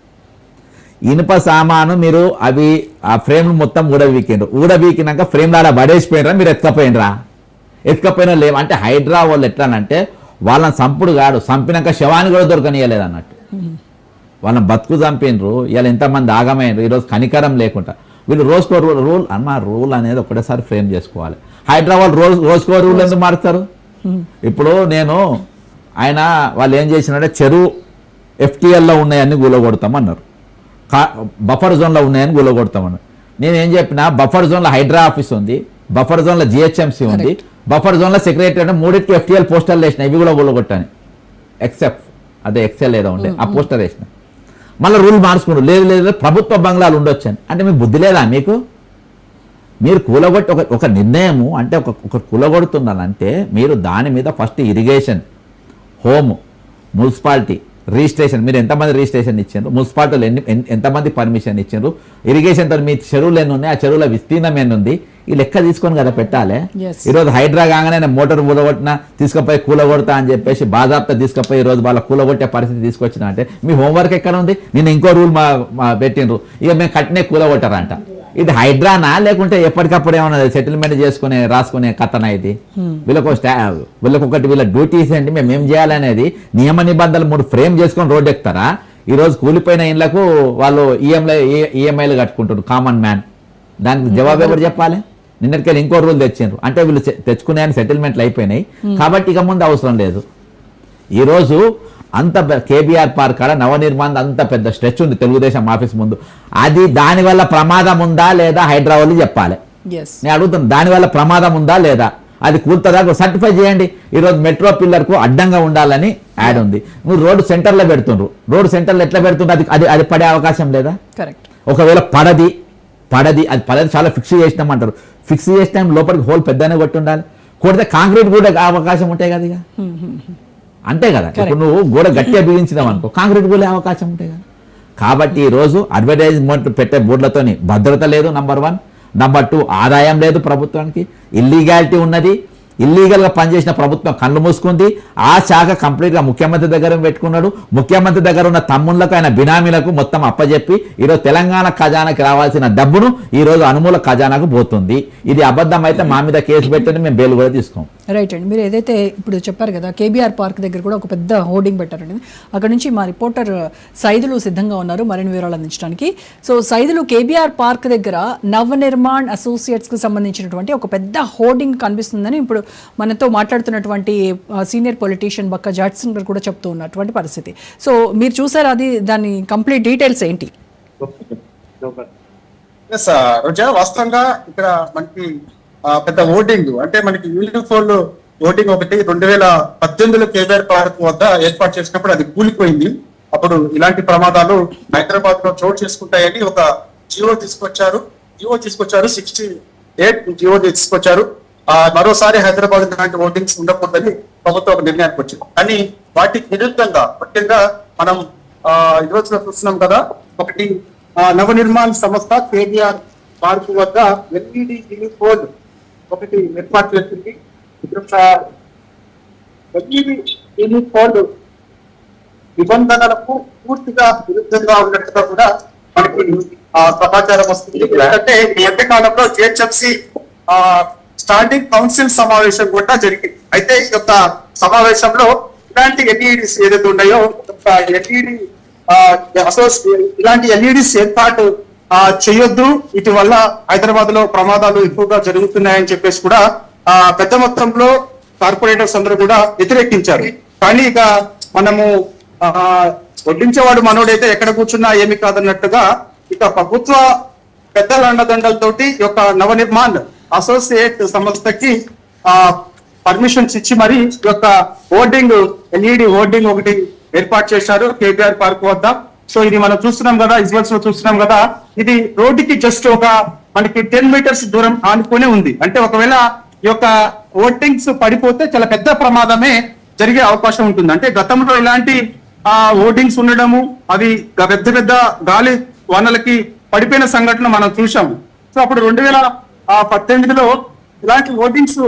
ఇనుప సామాను మీరు అవి ఆ ఫ్రేమ్లు మొత్తం ఊడబీకినాక ఫ్రేమ్లు అలా పడేసిపోయినరా మీరు ఎత్తుకపోయినా లేవు. అంటే హైడ్రా వాళ్ళు ఎట్లానంటే వాళ్ళని చంపుడు కాదు, చంపినాక శవాన్ని కూడా దొరకనియలేదు అన్నట్టు. వాళ్ళని బతుకు చంపినరు. ఇలా ఎంతమంది ఆగమైనరు ఈరోజు కనికరం లేకుండా. వీళ్ళు రోజుకో రూల్ రూల్ అనేది ఒకటేసారి ఫ్రేమ్ చేసుకోవాలి. హైడ్రా వాళ్ళు రోజుకో రూల్ ఎందుకు మారుతారు? ఇప్పుడు వాళ్ళు ఏం చేసినారంటే చెరువు ఎఫ్టీఎల్లో ఉన్నాయని గులగొడతామన్నారు, బఫర్ జోన్లో ఉన్నాయని గులగొడతామన్నారు. నేనేం చెప్పినా బఫర్ జోన్లో హైడ్రా ఆఫీస్ ఉంది, బఫర్ జోన్లో జిహెచ్ఎంసీ ఉంది, బఫర్ జోన్లో సెక్రటరీ 3 ఎఫ్టీఎల్ పోస్టర్లు వేసినా ఇవి కూడా గులగొట్టాను. ఎక్సెల్ ఏదో ఉండే ఆ పోస్టర్ వేసిన మళ్ళీ రూల్ మార్చుకున్నారు. లేదు ప్రభుత్వ బంగ్లాలు ఉండొచ్చని. అంటే మీకు బుద్ధి లేదా? మీరు కూలగొట్టి ఒక నిర్ణయము అంటే ఒక కూలగొడుతున్నారంటే మీరు దాని మీద first irrigation, home, municipality registration, మీరు ఎంతమంది రిజిస్ట్రేషన్ ఇచ్చారు, మున్సిపాలిటీలు ఎంతమంది పర్మిషన్ ఇచ్చారు, ఇరిగేషన్తో మీ చెరువులు ఎన్ని ఉన్నాయి, ఆ చెరువుల విస్తీర్ణం ఎన్ని ఉంది, ఈ లెక్క తీసుకొని కదా పెట్టాలి. ఈరోజు హైడ్రా కాగానే మోటార్ కూలగొట్టినా తీసుకుపోయి కూలగొడతా అని చెప్పేసి బాజాప్తా తీసుకుపోయి ఈరోజు వాళ్ళ కూలగొట్టే పరిస్థితి తీసుకొచ్చినా అంటే మీ హోంవర్క్ ఎక్కడ ఉంది? నేను ఇంకో రూల్ పెట్టినరు, ఇక మేము కట్టినే కూలగొట్టారంట. ఇది హైడ్రానా లేకుంటే ఎప్పటికప్పుడు ఏమన్నా సెటిల్మెంట్ చేసుకునే రాసుకునే కథనా ఇది? వీళ్ళకొకటి వీళ్ళ డ్యూటీస్ ఏంటి, మేము ఏం చేయాలనేది నియమ నిబంధనలు 3 ఫ్రేమ్ చేసుకొని రోడ్డు ఎక్కుతారా? ఈరోజు కూలిపోయిన ఇళ్లకు వాళ్ళు ఈఎంఐలు కట్టుకుంటారు కామన్ మ్యాన్. దానికి జవాబు ఎవరు చెప్పాలి? నిన్నటికెళ్ళి ఇంకో రూల్ తెచ్చిండ్రు. అంటే వీళ్ళు తెచ్చుకునే సెటిల్మెంట్లు అయిపోయినాయి కాబట్టి ఇక ముందు అవసరం లేదు. ఈరోజు అంత కేబీఆర్ పార్క్ కాడ నవనిర్మాణం అంత పెద్ద స్ట్రెచ్ ఉంది తెలుగుదేశం ఆఫీస్ ముందు. అది దానివల్ల ప్రమాదం ఉందా లేదా హైడ్రా వాళ్ళు చెప్పాలి. నేను అడుగుతాను, దానివల్ల ప్రమాదం ఉందా లేదా? అది కూల్తుందా సర్టిఫై చేయండి. ఈరోజు మెట్రో పిల్లర్కు అడ్డంగా ఉండాలని యాడ్ ఉంది. నువ్వు రోడ్డు సెంటర్లో పెడుతుండ్రు, రోడ్డు సెంటర్లో ఎట్లా పెడుతుండ్రు? అది పడే అవకాశం లేదా? ఒకవేళ పడది అది పడది చాలా ఫిక్స్ చేసినామంటారు. ఫిక్స్ చేసిన టైం లోపలికి హోల్ పెద్దనే కొట్టి ఉండాలి. కొడితే కాంక్రీట్ కూడా అవకాశం ఉంటాయి కదా, ఇక అంతే కదా. ఇప్పుడు నువ్వు గోడ గట్టిగా బిగించినావు అనుకో, కాంక్రీట్ కూడా అవకాశం ఉంటాయి కదా. కాబట్టి ఈరోజు అడ్వర్టైజ్మెంట్ పెట్టే బోర్డులతోని భద్రత లేదు, నంబర్ 1. నంబర్ 2 ఆదాయం లేదు ప్రభుత్వానికి, ఇల్లీగాలిటీ ఉన్నది. ఇల్లీగల్ గా పనిచేసిన ప్రభుత్వం కళ్ళు మూసుకుంది. ఆ శాఖ కంప్లీట్ గా ముఖ్యమంత్రి దగ్గర పెట్టుకున్నాడు. ముఖ్యమంత్రి దగ్గర ఉన్న తమ్ముళ్లకు ఆయన బినామీలకు మొత్తం అప్పజెప్పి ఈరోజు తెలంగాణ ఖజానాకి రావాల్సిన డబ్బును ఈ రోజు అనుమూల ఖజానాకు పోతుంది. ఇది అబద్ధం అయితే మా మీద కేసు పెట్టండి, మేము బెయిల్ కూడా తీసుకోం. రైట్ అండి, మీరు ఏదైతే ఇప్పుడు చెప్పారు కదా కేబీఆర్ పార్క్ దగ్గర కూడా ఒక పెద్ద హోర్డింగ్ పెట్టారండి. అక్కడ నుంచి మా రిపోర్టర్ సైదులు సిద్ధంగా ఉన్నారు మరిన్ని వివరాలు అందించడానికి. సో సైదులు, కేబీఆర్ పార్క్ దగ్గర నవనిర్మాణ్ అసోసియేట్స్ కి సంబంధించినటువంటి ఒక పెద్ద హోర్డింగ్ కనిపిస్తుందని ఇప్పుడు మనతో మాట్లాడుతున్నటువంటి సీనియర్ పొలిటీషియన్ బక్క జాడ్సన్ గారు కూడా చెప్తూ ఉన్నటువంటి పరిస్థితి. సో మీరు చూసారు, అది దాని కంప్లీట్ డీటెయిల్స్ ఏంటి? రోజా, వాస్తవంగా ఇక్కడ మనకి పెద్ద ఓటింగ్ అంటే మనకి యూనిఫోల్ ఓటింగ్ ఒకటి 2018లో కేబీఆర్ పార్క్ వద్ద ఏర్పాటు చేసినప్పుడు అది కూలిపోయింది. అప్పుడు ఇలాంటి ప్రమాదాలు హైదరాబాద్ లో చోటు చేసుకుంటాయని ఒక జియో తీసుకొచ్చారు 68 జియో తీసుకొచ్చారు. మరోసారి హైదరాబాద్ ఇలాంటి ఓటింగ్స్ ఉండకూడదని ప్రభుత్వం ఒక నిర్ణయానికి వచ్చింది. కానీ వాటికి విరుద్ధంగా ముఖ్యంగా మనం ఈ రోజున చూస్తున్నాం కదా, ఒకటి నవనిర్మాణ్ సంస్థ కేబీఆర్ పార్క్ వద్ద ఎల్ఈడి యూనిఫోల్ ఒకటి ఏర్పాటు చేసింది. ఎల్ఈడి యూనిఫోల్ నిబంధనలకు పూర్తిగా విరుద్ధంగా ఉన్నట్టుగా కూడా మనకి సమాచారం వస్తుంది. ఎందుకంటే ఈ మధ్యకాలంలో జిహెచ్ఎంసీ స్టాండింగ్ కౌన్సిల్ సమావేశం కూడా జరిగింది. అయితే ఈ యొక్క సమావేశంలో ఇలాంటి ఎల్ఈడిస్ ఏదైతే ఉన్నాయో ఎల్ఈడి ఇలాంటి ఎల్ఈడిస్ ఏర్పాటు చేయొద్దు, వీటి వల్ల హైదరాబాద్ లో ప్రమాదాలు ఎక్కువగా జరుగుతున్నాయని చెప్పేసి కూడా పెద్ద మొత్తంలో కార్పొరేటర్స్ అందరూ కూడా వ్యతిరేకించారు. కానీ ఇక మనము వడ్డించేవాడు మనోడైతే ఎక్కడ కూర్చున్నా ఏమి కాదన్నట్టుగా ఇక ప్రభుత్వ పెద్దల అండదండలతోటి ఈ యొక్క నవనిర్మాణ్ అసోసియేట్ సంస్థకి పర్మిషన్స్ ఇచ్చి మరి ఈ యొక్క హోర్డింగ్ ఎల్ఈడి హోర్డింగ్ ఒకటి ఏర్పాటు చేశారు కేబీఆర్ పార్క్ వద్ద. సో ఇది మనం చూస్తున్నాం కదా, విజువల్స్ లో చూస్తున్నాం కదా, ఇది రోడ్డుకి జస్ట్ ఒక మనకి 10 మీటర్స్ దూరం ఆనుకునే ఉంది. అంటే ఒకవేళ ఈ యొక్క హోర్డింగ్స్ పడిపోతే చాలా పెద్ద ప్రమాదమే జరిగే అవకాశం ఉంటుంది. అంటే గతంలో ఇలాంటి హోర్డింగ్స్ ఉండడము, అవి పెద్ద పెద్ద గాలి వానలకి పడిపోయిన సంఘటన మనం చూసాము. సో అప్పుడు 2018లో ఇలాంటి హోర్డింగ్స్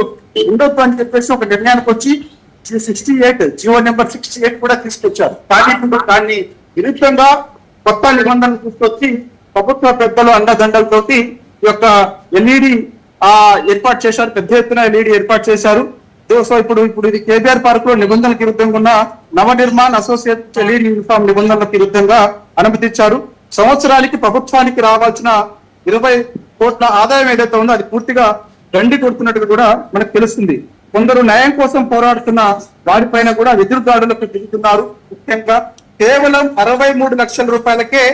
ఉండొద్దు అని చెప్పేసి ఒక నిర్ణయానికి వచ్చి 68 జియో నెంబర్ 68 కూడా తీసుకొచ్చారు. కానీ ఇప్పుడు దాన్ని విరుద్ధంగా కొత్త నిబంధనలు తీసుకొచ్చి ప్రభుత్వ పెద్దలు అండదండలతోటి ఈ యొక్క ఎల్ఈడి ఏర్పాటు చేశారు. పెద్ద ఎత్తున ఎల్ఈడి ఏర్పాటు చేశారు. సో ఇప్పుడు ఇది కేబీఆర్ పార్క్ లో నిబంధనలకు విరుద్ధంగా ఉన్న నవనిర్మాణ్ అసోసియేట్ ఎల్ఈడి యూనిఫామ్ నిబంధనలకు విరుద్ధంగా అనుమతించారు. సంవత్సరానికి ప్రభుత్వానికి రావాల్సిన 20 కోట్ల ఆదాయం ఏదైతే ఉందో అది పూర్తిగా దండి కొడుతున్నట్టు కూడా మనకు తెలుస్తుంది. కొందరు న్యాయం కోసం పోరాడుతున్న వారిపైన కూడా ఎదురుదాడులకు దిగుతున్నారు. ముఖ్యంగా కేవలం 63 లక్షల రూపాయలకే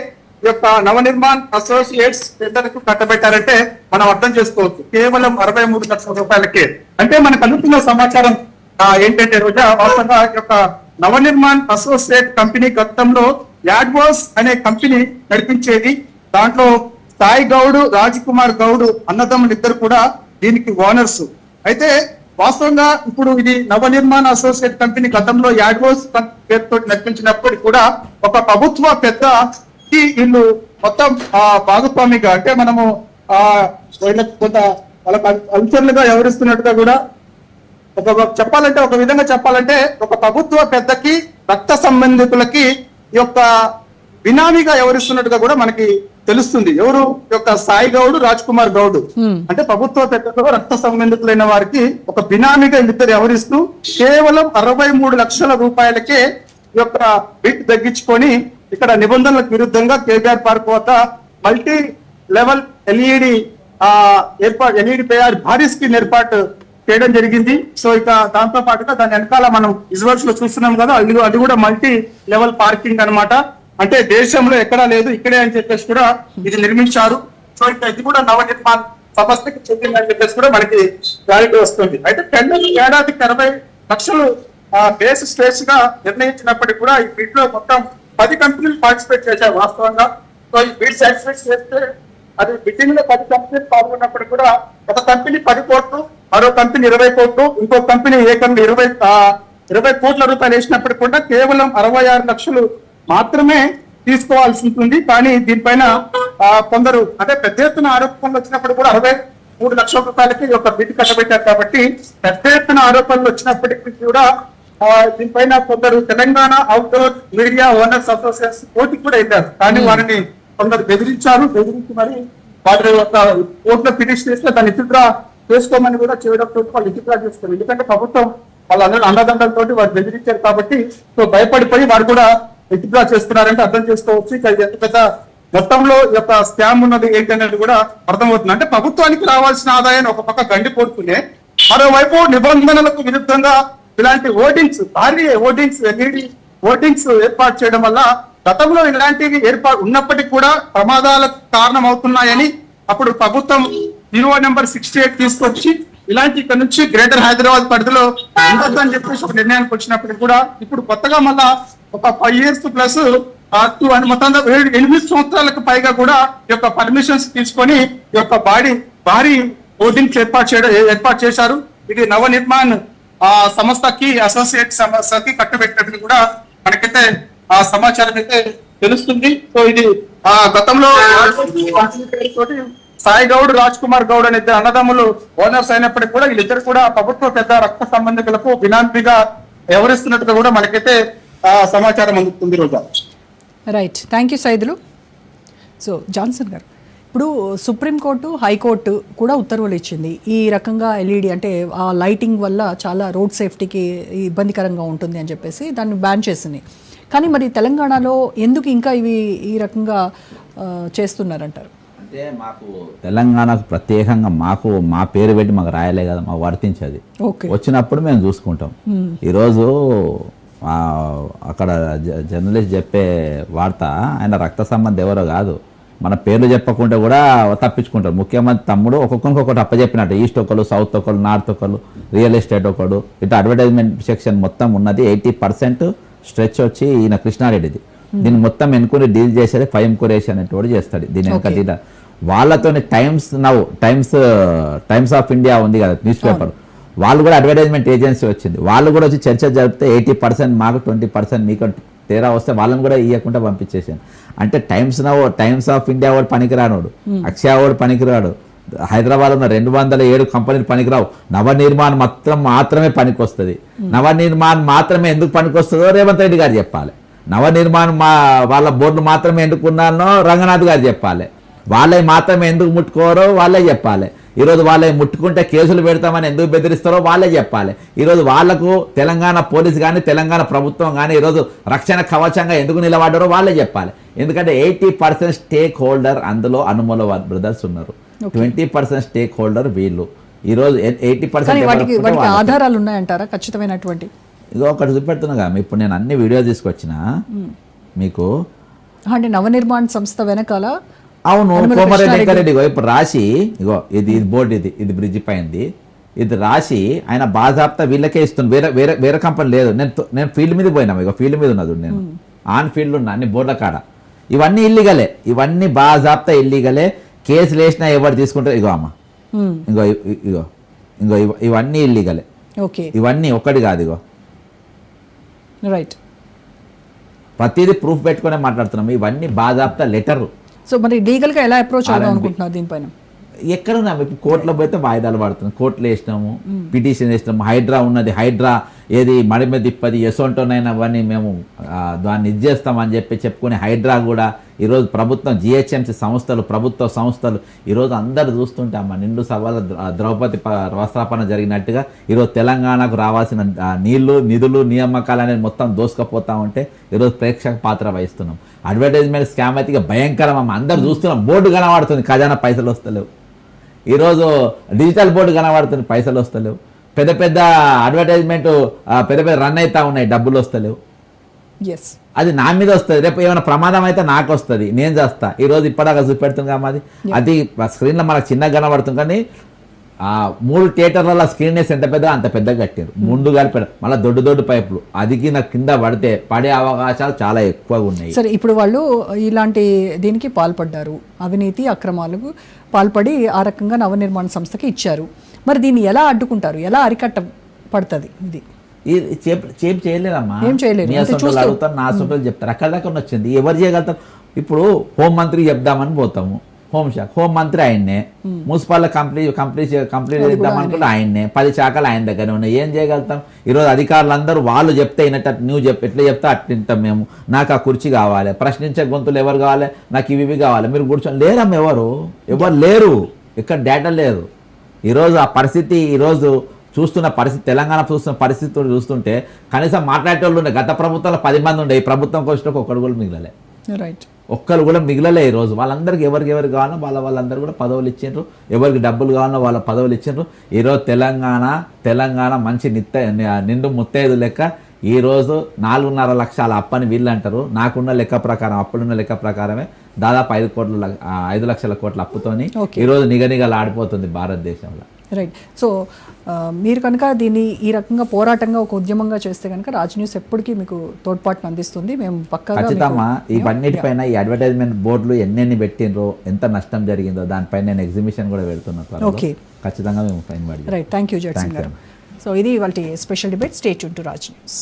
ఈ యొక్క నవనిర్మాణ్ అసోసియేట్స్ టెండర్కు కట్టబెట్టారంటే మనం అర్థం చేసుకోవచ్చు. కేవలం 63 లక్షల రూపాయలకే. అంటే మనకు అందుతున్న సమాచారం ఏంటంటే రోజా, వాస్తవంగా ఈ యొక్క నవనిర్మాణ్ అసోసియేట్ కంపెనీ గతంలో యాడ్వాస్ అనే కంపెనీ నడిపించేది. దాంట్లో సాయి గౌడ్, రాజ్ కుమార్ గౌడ్ అన్నదమ్ములు ఇద్దరు కూడా దీనికి ఓనర్స్. అయితే వాస్తవంగా ఇప్పుడు ఇది నవనిర్మాణ్ అసోసియేట్ కంపెనీ గతంలో యాడ్వాస్ పేరుతో నడిపించినప్పుడు కూడా ఒక ప్రభుత్వ పెద్ద వీళ్ళు మొత్తం భాగస్వామిగా అంటే మనము కొంత వాళ్ళ అనుచరులుగా వ్యవహరిస్తున్నట్టుగా కూడా ఒక విధంగా చెప్పాలంటే ఒక ప్రభుత్వ పెద్దకి రక్త సంబంధికులకి ఈ యొక్క బినామీగా వ్యవహరిస్తున్నట్టుగా కూడా మనకి తెలుస్తుంది. ఎవరు యొక్క సాయి గౌడ్, రాజ్ కుమార్ గౌడ్ అంటే ప్రభుత్వ పెద్దలు రక్త సంబంధికులైన వారికి ఒక బినామీగా ఇద్దరు వ్యవహరిస్తూ కేవలం 63 లక్షల రూపాయలకే ఈ యొక్క బిడ్ తగ్గించుకొని ఇక్కడ నిబంధనలకు విరుద్ధంగా కేబీఆర్ పార్క్ వద్ద మల్టీ లెవెల్ ఎల్ఈడి ఎల్ఈడి తయారు భారీ స్క్రీన్ ఏర్పాటు చేయడం జరిగింది. సో ఇక దాంతో పాటుగా దాని వెనకాల మనం విజువల్స్ లో చూస్తున్నాం కదా, అది కూడా మల్టీ లెవెల్ పార్కింగ్ అన్నమాట. అంటే దేశంలో ఎక్కడా లేదు, ఇక్కడే అని చెప్పేసి కూడా ఇది నిర్మించారు. సో ఇక ఇది కూడా నవనిర్మాణ్ సంస్థకి చెందిందని చెప్పేసి కూడా మనకి క్లారిటీ వస్తుంది. అయితే టెండర్ ఏడాదికి 60 లక్షలు బేస్ స్పేస్ గా నిర్ణయించినప్పటికీ కూడా ఈ బిడ్ లో మొత్తం 10 కంపెనీలు పార్టిసిపేట్ చేశారు వాస్తవంగా. సో ఈ బిడ్ సాటిస్ఫైడ్ చేస్తే అది బిడ్డింగ్ లో 10 కంపెనీలు పాల్గొన్నప్పుడు కూడా ఒక కంపెనీ 10 కోట్లు, మరో కంపెనీ 20 కోట్లు, ఇంకో కంపెనీ ఏకంగా 20 కోట్ల రూపాయలు వేసినప్పుడు కూడా కేవలం 66 లక్షలు మాత్రమే తీసుకోవాల్సి ఉంటుంది. కానీ దీనిపైన కొందరు అంటే పెద్ద ఎత్తున ఆరోపణలు వచ్చినప్పుడు కూడా 60 3 లక్షల రూపాయలకి ఈ యొక్క బిడ్ కట్టబెట్టారు. కాబట్టి పెద్ద ఎత్తున ఆరోపణలు వచ్చినప్పటికీ కూడా దీనిపైన కొందరు Telangana outdoor media owners association కోర్టుకు కూడా వెళ్ళారు. కానీ వారిని కొందరు బెదిరించి మరి వారి యొక్క కోర్టులో పిటిషన్ చేస్తే దాన్ని విత్డ్రా చేసుకోమని కూడా చేయడంతో వాళ్ళు విత్డ్రా చేస్తారు. ఎందుకంటే ప్రభుత్వం వాళ్ళందరూ అండదండలతో వారు బెదిరించారు కాబట్టి సో భయపడిపోయి వారు కూడా విత్డ్రా చేస్తున్నారంటే అర్థం చేసుకోవచ్చు. ఇక ఎంత పెద్ద మొత్తంలో ఈ యొక్క స్కామ్ ఉన్నది ఏంటనేది కూడా అర్థమవుతుంది. అంటే ప్రభుత్వానికి రావాల్సిన ఆదాయాన్ని ఒక పక్క గండిపోడుతూనే మరోవైపు నిబంధనలకు విరుద్ధంగా ఇలాంటి భారీ ఎల్ఈడి ఓటింగ్స్ ఏర్పాటు చేయడం వల్ల గతంలో ఇలాంటివి ఉన్నప్పటికీ కూడా ప్రమాదాలకు కారణం అవుతున్నాయని అప్పుడు ప్రభుత్వం జీవో నెంబర్ 68 తీసుకొచ్చి ఇలాంటి ఇక్కడ నుంచి గ్రేటర్ హైదరాబాద్ పరిధిలో ఉండొద్దని చెప్పేసి ఒక నిర్ణయానికి వచ్చినప్పటికీ కూడా ఇప్పుడు కొత్తగా మళ్ళా ఒక 5 years ప్లస్ మొత్తం 8 సంవత్సరాలకు పైగా కూడా ఈ యొక్క పర్మిషన్స్ తీసుకొని ఈ యొక్క భారీ ఓటింగ్స్ ఏర్పాటు చేశారు. ఇది నవనిర్మాణ్ సంస్థకి అసోసియేట్ సంస్థకి కట్టబెట్టినట్టు కూడా మనకైతే ఆ సమాచారం అయితే తెలుస్తుంది. సో ఇది గతంలో సాయి గౌడ్, రాజ్ కుమార్ గౌడ్ అనే ఇద్దరు అన్నదమ్ములు ఓనర్స్ అయినప్పటికీ కూడా వీళ్ళిద్దరు కూడా ప్రభుత్వ పెద్ద రక్త సంబంధికులకు బినామీగా వ్యవహరిస్తున్నట్టుగా కూడా మనకైతే సమాచారం అందుతుంది. Roja right, thank you Saidulu. So Johnson garu, ఇప్పుడు సుప్రీంకోర్టు, హైకోర్టు కూడా ఉత్తర్వులు ఇచ్చింది ఈ రకంగా ఎల్ఈడి అంటే ఆ లైటింగ్ వల్ల చాలా రోడ్ సేఫ్టీకి ఇబ్బందికరంగా ఉంటుంది అని చెప్పేసి దాన్ని బ్యాన్ చేసింది. కానీ మరి తెలంగాణలో ఎందుకు ఇంకా ఇవి ఈ రకంగా చేస్తున్నారంటారు? అంటే మాకు తెలంగాణకు ప్రత్యేకంగా మా పేరు పెట్టి మాకు రాయలే కదా, మాకు వర్తించేది. వచ్చినప్పుడు మేము చూసుకుంటాం. ఈరోజు అక్కడ జర్నలిస్ట్ చెప్పే వార్త ఆయన రక్త సంబంధం ఎవరో కాదు, మన పేర్లు చెప్పకుండా కూడా తప్పించుకుంటారు. ముఖ్యమంత్రి తమ్ముడు ఒక్కొక్కరికి ఒకటి అప్పచెప్పినట్టు, ఈస్ట్ ఒకరు, సౌత్ ఒకరు, నార్త్ ఒకరు, రియల్ ఎస్టేట్ ఒకడు, ఇట్లా అడ్వర్టైజ్మెంట్ సెక్షన్ మొత్తం ఉన్నది. 80% స్ట్రెచ్ వచ్చి ఈయన కృష్ణారెడ్డిది. దీన్ని మొత్తం ఎన్నుకుని డీల్ చేసేది ఫైమ్ కురేష్ అనేటోడు చేస్తాడు. దీని వెనక వాళ్ళతో టైమ్స్ ఆఫ్ ఇండియా ఉంది కదా న్యూస్ పేపర్, వాళ్ళు కూడా అడ్వర్టైజ్మెంట్ ఏజెన్సీ వచ్చింది. వాళ్ళు కూడా వచ్చి చర్చ జరిపితే 80% మాకు 20% మీకు తేడా వస్తే వాళ్ళని కూడా ఇవ్వకుండా పంపించేసాను. అంటే టైమ్స్ ఆఫ్ ఇండియా వాడు పనికిరానోడు, అక్షయ వాడు పనికిరాడు, హైదరాబాద్ ఉన్న 207 కంపెనీలు పనికిరావు. నవనిర్మాణ్ మాత్రమే పనికొస్తుంది. నవనిర్మాణ్ మాత్రమే ఎందుకు పనికొస్తుందో రేవంత్ రెడ్డి గారు చెప్పాలి. నవనిర్మాణ్ వాళ్ళ బోర్డు మాత్రమే ఎందుకున్నానో రంగనాథ్ గారు చెప్పాలి. వాళ్ళే మాత్రమే ఎందుకు ముట్టుకోరో వాళ్ళే చెప్పాలి. ఈరోజు వాళ్ళే ముట్టుకుంటే కేసులు పెడతామని ఎందుకు బెదిరిస్తారో వాళ్ళే చెప్పాలి. ఈరోజు వాళ్లకు తెలంగాణ పోలీసు కానీ తెలంగాణ ప్రభుత్వం కానీ ఈరోజు రక్షణ కవచంగా ఎందుకు నిలబడ్డారో వాళ్ళే చెప్పాలి. ఎందుకంటే 80% స్టేక్ హోల్డర్ అందులో అనుమోల బ్రదర్స్ ఉన్నారు, 20% స్టేక్ హోల్డర్ వీళ్ళు. ఈరోజు 80% ఆధారాలు ఉన్నాయంటారా ఖచ్చితమైనటువంటి? ఇగో ఒకటి చూపెడుతున్నా, ఇప్పుడు నేను అన్ని వీడియో తీసుకొచ్చిన మీకు. అంటే నవనిర్మాణ సంస్థ వెనకాల అవును కోమరెడ్డి వెంకరెడ్డి ఇప్పుడు రాసి ఇగో ఇది బోర్డు, ఇది బ్రిడ్జ్ పైంది, ఇది రాసి ఆయన బాజాప్తా వీళ్ళకే ఇస్తుంది. వేరే కంపెనీ లేదు. నేను ఫీల్డ్ మీద పోయినా, ఇగో ఫీల్డ్ మీద ఉన్నది, నేను ఆన్ ఫీల్డ్ ఉన్నా, అన్ని బోర్డుల కాడ. ఇవన్నీ ఇల్లీగలే, ఇవన్నీ బాజాప్తా ఇల్లీగలే. కేసులు వేసినా ఎవరు తీసుకుంటారు? ఇగో అమ్మ, ఇంగో ఇవన్నీ ఇల్లీగలే. ఇవన్నీ ఒక్కటి కాదు, ఇగో రైట్, ప్రతిదీ ప్రూఫ్ పెట్టుకునే మాట్లాడుతున్నాం. ఇవన్నీ బాజాప్తా లెటర్. సో మరి లీగల్ గా ఎలా అప్రోచ్ అవుదాం అనుకుంటున్నారు దీనిపైన? ఎక్కడున్నా ఇప్పుడు కోర్టులో పోతే వాయిదాలు పడుతున్నాం, కోర్టులో వేసినాము, పిటిషన్ వేసినాము. హైడ్రా ఉన్నది, హైడ్రా ఏది మడిమే తిప్పది ఎసోంటోనైనా అవన్నీ మేము దాన్ని ఇది చేస్తామని చెప్పుకుని హైడ్రా కూడా ఈరోజు ప్రభుత్వం జిహెచ్ఎంసీ సంస్థలు, ప్రభుత్వ సంస్థలు ఈరోజు అందరు చూస్తుంటే అమ్మ నిండు సభల ద్రౌపది వస్త్రాపన జరిగినట్టుగా ఈరోజు తెలంగాణకు రావాల్సిన నీళ్లు, నిధులు, నియామకాలు అనేది మొత్తం దోసుకపోతా ఉంటే ఈరోజు ప్రేక్షక పాత్ర వహిస్తున్నాం. అడ్వర్టైజ్మెంట్ స్కామ్ అయితే ఇక భయంకరం అమ్మ, అందరు చూస్తున్నాం. బోర్డు కనబడుతుంది, ఖజానా పైసలు వస్తలేవు. ఈరోజు డిజిటల్ బోర్డు కనబడుతుంది, పైసలు వస్తలేవు. పెద్ద అడ్వర్టైజ్మెంట్ పెద్ద రన్ అవుతా ఉన్నాయి, డబ్బులు వస్తలేవు. అది నా మీద వస్తుంది, రేపు ఏమైనా ప్రమాదం అయితే నాకు వస్తుంది, నేను చేస్తా. ఈరోజు ఇప్పటిదాకా చూపెడుతుంది మాది, అది స్క్రీన్లో మనకు చిన్నగా కనబడుతుంది. కానీ 3 థియేటర్ల స్క్రీన్ వేసి ఎంత పెద్దగా అంత పెద్దగా కట్టారు, ముందు కలిపారు. మళ్ళీ దొడ్డు పైపులు, అదికి నాకు కింద పడే అవకాశాలు చాలా ఎక్కువగా ఉన్నాయి. సరే, ఇప్పుడు వాళ్ళు ఇలాంటి దీనికి పాల్పడ్డారు, అవినీతి అక్రమాలకు పాల్పడి ఆ రకంగా నవనిర్మాణ సంస్థకి ఇచ్చారు. మరి దీన్ని ఎలా అడ్డుకుంటారు, ఎలా అరికట్ట పడుతుంది? ఇది చేయలేదమ్మా, ఏం చేయలేదు. అడుగుతారు, నా సొంతలు చెప్తారు, అక్కడ దాకా వచ్చింది. ఎవరు చేయగలుగుతారు? ఇప్పుడు హోంమంత్రికి చెప్దామని పోతాము, హోం మంత్రి ఆయన్నే, మున్సిపల్ కంప్లీట్ చేద్దామనుకుంటే ఆయన్నే, 10 శాఖలు ఆయన దగ్గర ఉన్నాయి. ఏం చేయగలుగుతాం? ఈరోజు అధికారులందరూ వాళ్ళు చెప్తే వినట్టు నువ్వు ఎట్లా చెప్తే అట్లా వింటాం మేము. నాకు ఆ కుర్చీ కావాలి, ప్రశ్నించే గొంతులు ఎవరు కావాలి, నాకు ఇవి కావాలి. మీరు కూర్చొని లేరమ్మ, ఎవరు లేరు, ఇక్కడ డేటా లేదు. ఈరోజు ఆ పరిస్థితి, ఈరోజు చూస్తున్న పరిస్థితి, తెలంగాణ చూస్తున్న పరిస్థితులు చూస్తుంటే కనీసం మాట్లాడేటోళ్ళు ఉండే. గత ప్రభుత్వంలో 10 మంది ఉండే, ఈ ప్రభుత్వంకి వచ్చినాక ఒక్కడు కూడా మిగలలే. రైట్. ఒక్కరు కూడా మిగలలే. ఈరోజు వాళ్ళందరికీ ఎవరికి కావాలో వాళ్ళందరూ కూడా పదవులు ఇచ్చిండ్రు, ఎవరికి డబ్బులు కావాలో వాళ్ళ పదవులు ఇచ్చిండ్రు. ఈరోజు తెలంగాణ మంచి నిండు ముత్తైదు లెక్క. ఈరోజు 4.5 లక్షల అప్పని వీళ్ళు అంటారు. నాకున్న లెక్క ప్రకారం, అప్పుడున్న లెక్క ప్రకారమే దాదాపు 5 లక్షల కోట్ల అప్పుతోని ఈరోజు నిగనిగలు ఆడిపోతుంది భారతదేశంలో. రైట్. సో మీరు కనుక దీన్ని ఈ రకంగా పోరాటంగా ఒక ఉద్యమంగా చేస్తే కనుక రాజ్ న్యూస్ ఎప్పటికీ మీకు తోడ్పాటును అందిస్తుంది. మేము పక్కగా ఖచ్చితంగా ఇవన్నిటిపైన ఈ అడ్వర్టైజ్మెంట్ బోర్డులు ఎన్ని పెట్టిండ్రో, ఎంత నష్టం జరిగిందో దానిపైన నేను ఎగ్జిబిషన్ కూడా పెడుతున్నాను. ఓకే, ఖచ్చితంగా మేము ఫైన్ పడి. రైట్. థ్యాంక్ యూ జడ్సన్ గారు. సో ఇది ఇవాళ special debate. Stay tune to Raj news.